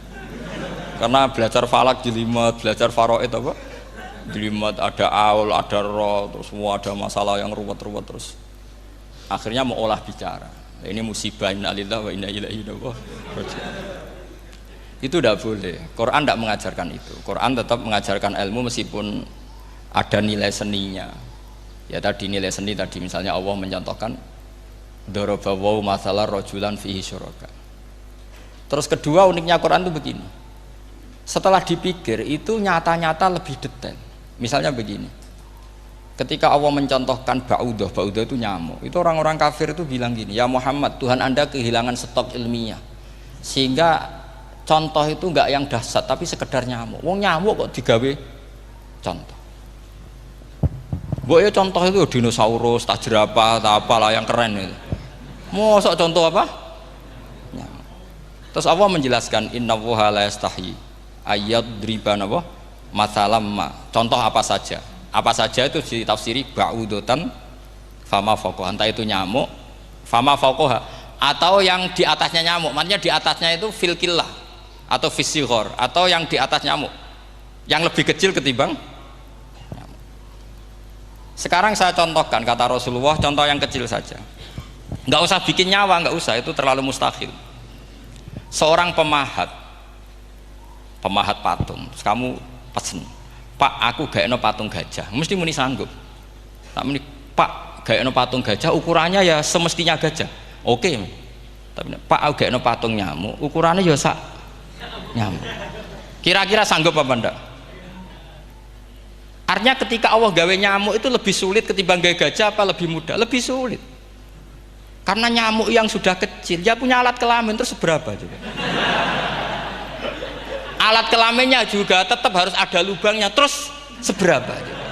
Karena belajar falak jelimet, belajar faraid apa? Jelimet, ada aul, ada roh, terus semua ada masalah yang ruwet-ruwet terus. Akhirnya mau olah bicara. Ini musibah inna lillahi wa inna ilaihi raji'un. Itu tidak boleh. Quran tidak mengajarkan itu. Quran tetap mengajarkan ilmu meskipun ada nilai seninya. Ya tadi nilai seni tadi misalnya Allah mencontohkan daraba wa masalah rajulan fihi syuraka. Terus kedua uniknya Quran itu begini. Setelah dipikir itu nyata-nyata lebih detail. Misalnya begini. Ketika Allah mencontohkan ba'udah itu nyamuk. Itu orang-orang kafir itu bilang gini, ya Muhammad, Tuhan Anda kehilangan stok ilmiah. Sehingga contoh itu enggak yang dahsyat tapi sekedar nyamuk. Wong nyamuk kok digawe contoh. Mbok ya contoh itu dinosaurus, tak jerapah, tak apalah yang keren itu. Mosok contoh apa? Nyamuk. Terus Allah menjelaskan innallaha la yastahi ayyadriban apa? Matsalam ma. Contoh apa saja? Apa saja itu ditafsiri ba'udatan fama fawqaha. Entah itu nyamuk, fama fawqaha atau yang di atasnya nyamuk. Maksudnya di atasnya itu filkillah atau fisighor atau yang di atas nyamuk yang lebih kecil ketimbang nyamuk. Sekarang saya contohkan kata Rasulullah, contoh yang kecil saja, nggak usah bikin nyawa, nggak usah, itu terlalu mustahil. Seorang pemahat patung, terus kamu pesen, Pak aku gak eno patung gajah, mesti muni sanggup. Tak muni, Pak gak eno patung gajah, ukurannya ya semestinya gajah, oke. Tapi Pak aku gak eno patung nyamuk, ukurannya ya sak nyamuk. Kira-kira sanggup apa enggak? Artinya ketika Allah gawe nyamuk itu lebih sulit ketimbang gawe gajah apa lebih mudah? Lebih sulit. Karena nyamuk yang sudah kecil, dia punya alat kelamin terus seberapa juga. Alat kelaminnya juga tetap harus ada lubangnya, terus seberapa juga.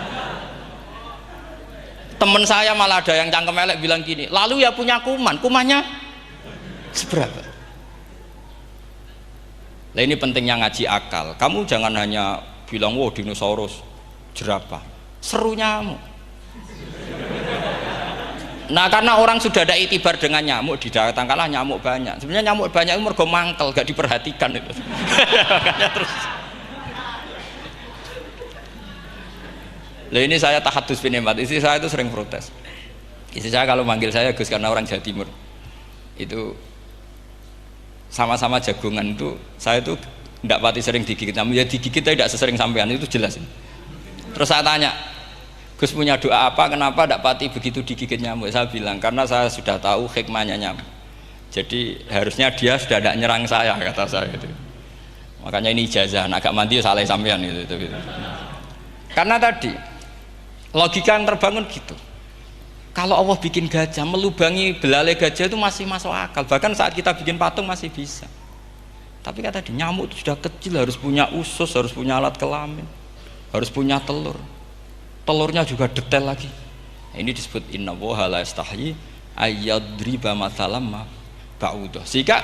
Temen saya malah ada yang cangkem elek bilang gini, lalu ya punya kuman, kumannya seberapa. Nah ini pentingnya ngaji akal. Kamu jangan hanya bilang, wow dinosaurus, jerapah, seru nyamuk. Nah karena orang sudah ada itibar dengan nyamuk, didatangkanlah nyamuk banyak. Sebenarnya nyamuk banyak itu mergo mangkel, gak diperhatikan itu. Makanya terus. Lah ini saya tahadus binemat, istri saya itu sering protes. Istri saya kalau manggil saya Gus karena orang Jawa Timur. Itu sama-sama jagongan itu, saya itu tidak pati sering digigit nyamuk, ya digigit tidak sesering sampean, itu jelas. Terus saya tanya, Gus punya doa apa, kenapa tidak pati begitu digigit nyamuk? Saya bilang, karena saya sudah tahu hikmahnya nyamuk. Jadi harusnya dia sudah tidak nyerang saya, kata saya itu. Makanya ini ijazah, agak mandi salah sampean itu. Karena tadi logika yang terbangun gitu. Kalau Allah bikin gajah, melubangi belalai gajah itu masih masuk akal. Bahkan saat kita bikin patung masih bisa. Tapi kata tadi nyamuk itu sudah kecil, harus punya usus, harus punya alat kelamin, harus punya telur. Telurnya juga detail lagi. Ini disebut innallaha la yastahyi ayyadriba mathalam ba'udah. Sehingga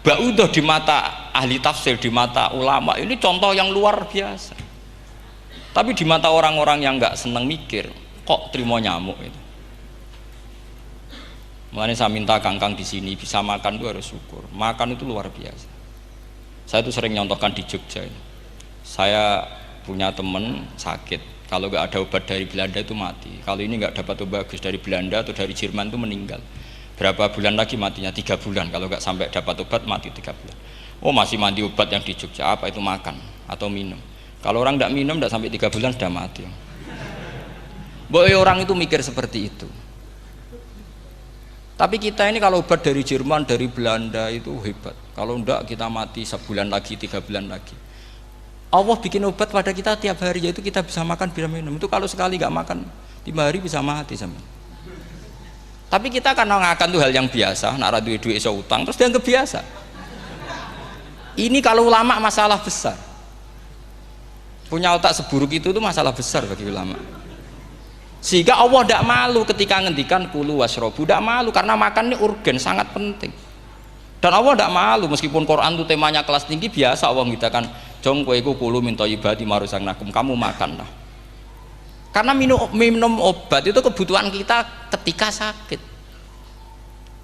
ba'udah di mata ahli tafsir, di mata ulama ini contoh yang luar biasa. Tapi di mata orang-orang yang nggak seneng mikir, kok terima nyamuk itu. Makanya saya minta kangkang di sini bisa makan itu harus syukur. Makan itu luar biasa. Saya itu sering nyontohkan di Jogja ini. Saya punya teman sakit. Kalau nggak ada obat dari Belanda itu mati. Kalau ini nggak dapat obat bagus dari Belanda atau dari Jerman itu meninggal. Berapa bulan lagi matinya? 3 bulan. Kalau nggak sampai dapat obat mati 3 bulan. Oh masih mandi obat yang di Jogja. Apa itu makan atau minum? Kalau orang nggak minum nggak sampai 3 bulan sudah mati. Boy orang itu mikir seperti itu. Tapi kita ini kalau obat dari Jerman, dari Belanda itu hebat. Kalau enggak kita mati sebulan lagi, 3 bulan lagi. Allah bikin obat pada kita tiap hari, yaitu kita bisa makan, bisa minum. Itu kalau sekali nggak makan 5 hari bisa mati sama. Tapi kita karena ngakan itu hal yang biasa, nak duit iso utang, terus dianggap biasa. Ini kalau ulama masalah besar. Punya otak seburuk itu masalah besar bagi ulama. Sehingga Allah tidak malu ketika ngendikan kulu wasrobu, tidak malu karena makan ini urgen, sangat penting. Dan Allah tidak malu meskipun Quran itu temanya kelas tinggi, biasa Allah mengatakan jong kowe iku kulu min thayyibati maruzaqnakum, kamu makanlah. Karena minum obat itu kebutuhan kita ketika sakit.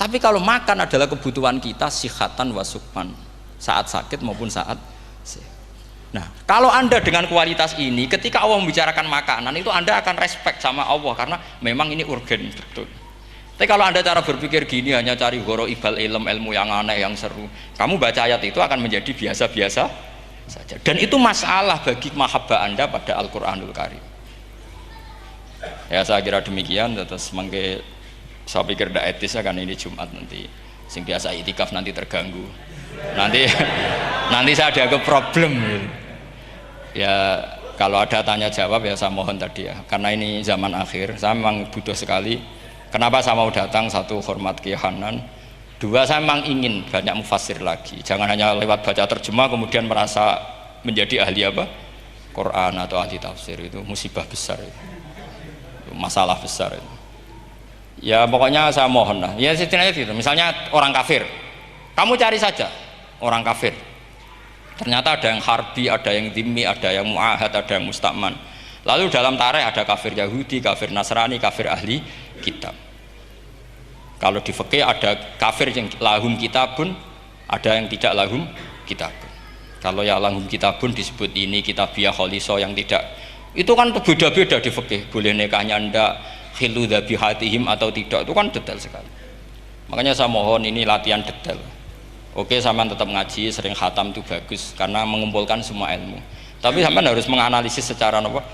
Tapi kalau makan adalah kebutuhan kita sihatan wasukman, saat sakit maupun saat sehat. Nah, kalau Anda dengan kualitas ini, ketika Allah membicarakan makanan itu Anda akan respect sama Allah karena memang ini urgen betul. Tapi kalau Anda cara berpikir gini, hanya cari horo ibal ilmu yang aneh, yang seru, kamu baca ayat itu akan menjadi biasa-biasa saja. Dan itu masalah bagi mahabbah Anda pada Al-Quranul Karim. Ya saya kira demikian. Terus saya pikir tidak etis kan ini Jumat nanti. Sing biasa itikaf nanti terganggu. Nanti saya ada ke problem. Ya kalau ada tanya jawab ya saya mohon tadi ya, karena ini zaman akhir saya memang butuh sekali. Kenapa saya mau datang? Satu, hormat Kiai Hanan. Dua, saya memang ingin banyak mufassir lagi, jangan hanya lewat baca terjemah kemudian merasa menjadi ahli apa Quran atau ahli tafsir. Itu musibah besar itu masalah besar itu. Ya pokoknya saya mohon lah ya setidaknya gitu. Misalnya orang kafir, kamu cari saja orang kafir. Ternyata ada yang harbi, ada yang dhimmi, ada yang mu'ahad, ada yang mustakman. Lalu dalam tarikh ada kafir Yahudi, kafir Nasrani, kafir ahli kitab. Kalau di fikih ada kafir yang lahum kitabun, ada yang tidak lahum kitabun. Kalau yang lahum kitabun disebut ini kitabiyah kholiso, yang tidak itu kan beda-beda di fikih. Boleh nikahnya ndak, khilu dhabihatihim atau tidak, itu kan detail sekali. Makanya saya mohon ini latihan detail. Oke, sampean tetap ngaji, sering khatam itu bagus karena mengumpulkan semua ilmu. Tapi sampean harus menganalisis secara apa?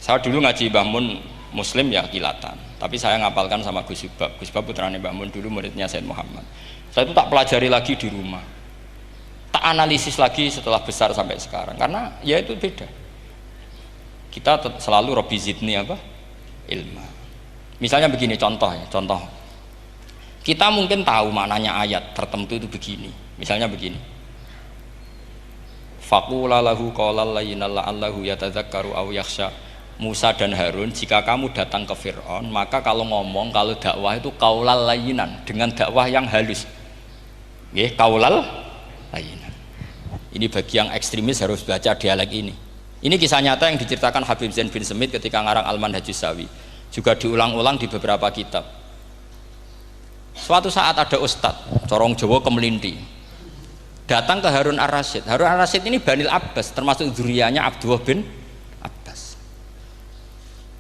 Saya dulu ngaji Mbah Mun Muslim ya kilatan. Tapi saya ngapalkan sama Gus Ibab. Gus Ibab putrane Mbah Mun dulu muridnya Said Muhammad. Saya itu tak pelajari lagi di rumah. Tak analisis lagi setelah besar sampai sekarang karena ya itu beda. Kita selalu Rabbi zidni apa? Ilma. Misalnya begini contoh ya, contoh. Kita mungkin tahu maknanya ayat tertentu itu begini. Misalnya begini. Faqula lahu qawlan layyinan la'allahu yatadzakkaru aw yakhsha. Musa dan Harun, jika kamu datang ke Fir'aun, maka kalau ngomong, kalau dakwah itu qaulal layyinan, dengan dakwah yang halus. Nggih, qaulal layyinan. Ini bagi yang ekstremis harus baca dialek ini. Ini kisah nyata yang diceritakan Habib Zain bin Semit ketika ngarang Al-Manhajus Sawi. Juga diulang-ulang di beberapa kitab. Suatu saat ada ustadz, corong Jawa kemelinti, datang ke Harun Ar-Rasyid. Harun Ar-Rasyid ini Banil Abbas, termasuk zuriyahnya Abdullah bin Abbas.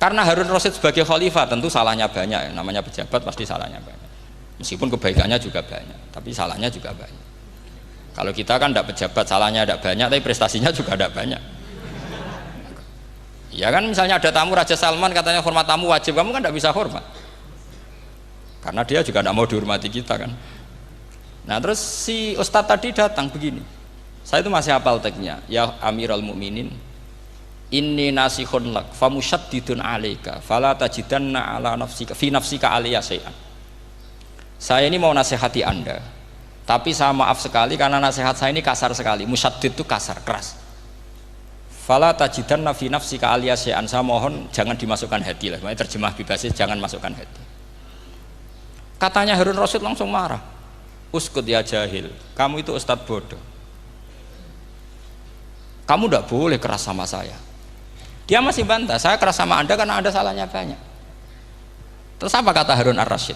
Karena Harun Ar-Rasyid sebagai khalifah tentu salahnya banyak, namanya pejabat pasti salahnya banyak. Meskipun kebaikannya juga banyak, tapi salahnya juga banyak. Kalau kita kan tidak pejabat, salahnya tidak banyak, tapi prestasinya juga tidak banyak. Ya kan, misalnya ada tamu Raja Salman, katanya hormat tamu wajib, kamu kan tidak bisa hormat. Karena dia juga tidak mau dihormati kita kan. Nah terus si ustadz tadi datang begini, saya itu masih hafal teksnya. Ya Amirul Mukminin, inni nasihun lak famusyaddidun alaika fala tajidanna ala nafsika fi nafsika aliyya syai'an. Saya ini mau nasihati Anda, tapi saya maaf sekali karena nasihat saya ini kasar sekali. Musyaddid itu kasar, keras. Fala tajidanna fi nafsika aliyya syai'an. Saya mohon jangan dimasukkan hati lah. Makanya terjemah bebasnya jangan masukkan hati. Katanya Harun Rasyid langsung marah. Uskut ya jahil, kamu itu ustadz bodoh. Kamu tidak boleh keras sama saya. Dia masih bantah, saya keras sama Anda karena Anda salahnya banyak. Terus apa kata Harun Ar-Rasyid?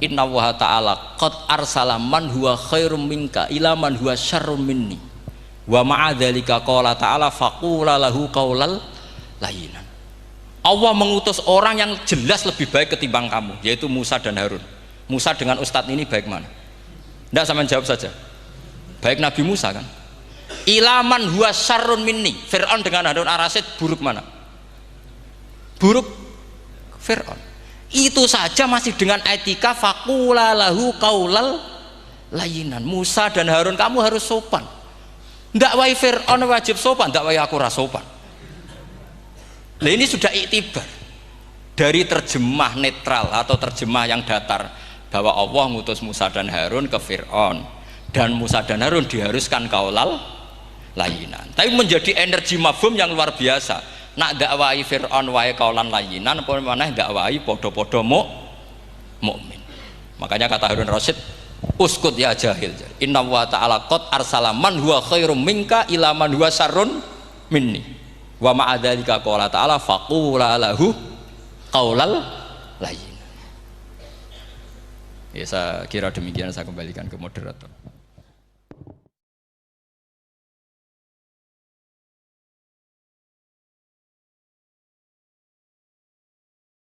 Inna wa ta'ala qad arsala man huwa khairum minka ila man huwa syarrum minni wa ma'adzalika qala ta'ala faqula lahu qaulal layyinan. Allah mengutus orang yang jelas lebih baik ketimbang kamu, yaitu Musa dan Harun. Musa dengan ustadz ini baik mana? Tidak, sama jawab saja. Baik Nabi Musa kan? Ilaman huwa syarrun minni. Fir'aun dengan Harun Ar-Rasyid buruk mana? Buruk Fir'aun. Itu saja masih dengan etika faqula lahu qaulal layyinan. Musa dan Harun kamu harus sopan. Tidak wae Fir'aun wajib sopan, tidak wae aku ora sopan. Nah ini sudah iktibar dari terjemah netral atau terjemah yang datar bahwa Allah ngutus Musa dan Harun ke Fir'aun dan Musa dan Harun diharuskan qaulal layyinan. Tapi menjadi energi mafhum yang luar biasa. Nak dakwai Fir'aun wae qaulan layyinan apa maneh dakwai podo-podo mukmin. Makanya kata Harun Rasyid, uskut ya jahil. Inna wa ta'ala qad arsala man huwa khairum minka ila man huwa syarrun minni. Wa ma'adzalika qala ta'ala faqula lahu qaulal layyin. Ya saya kira demikian, saya kembalikan ke moderator.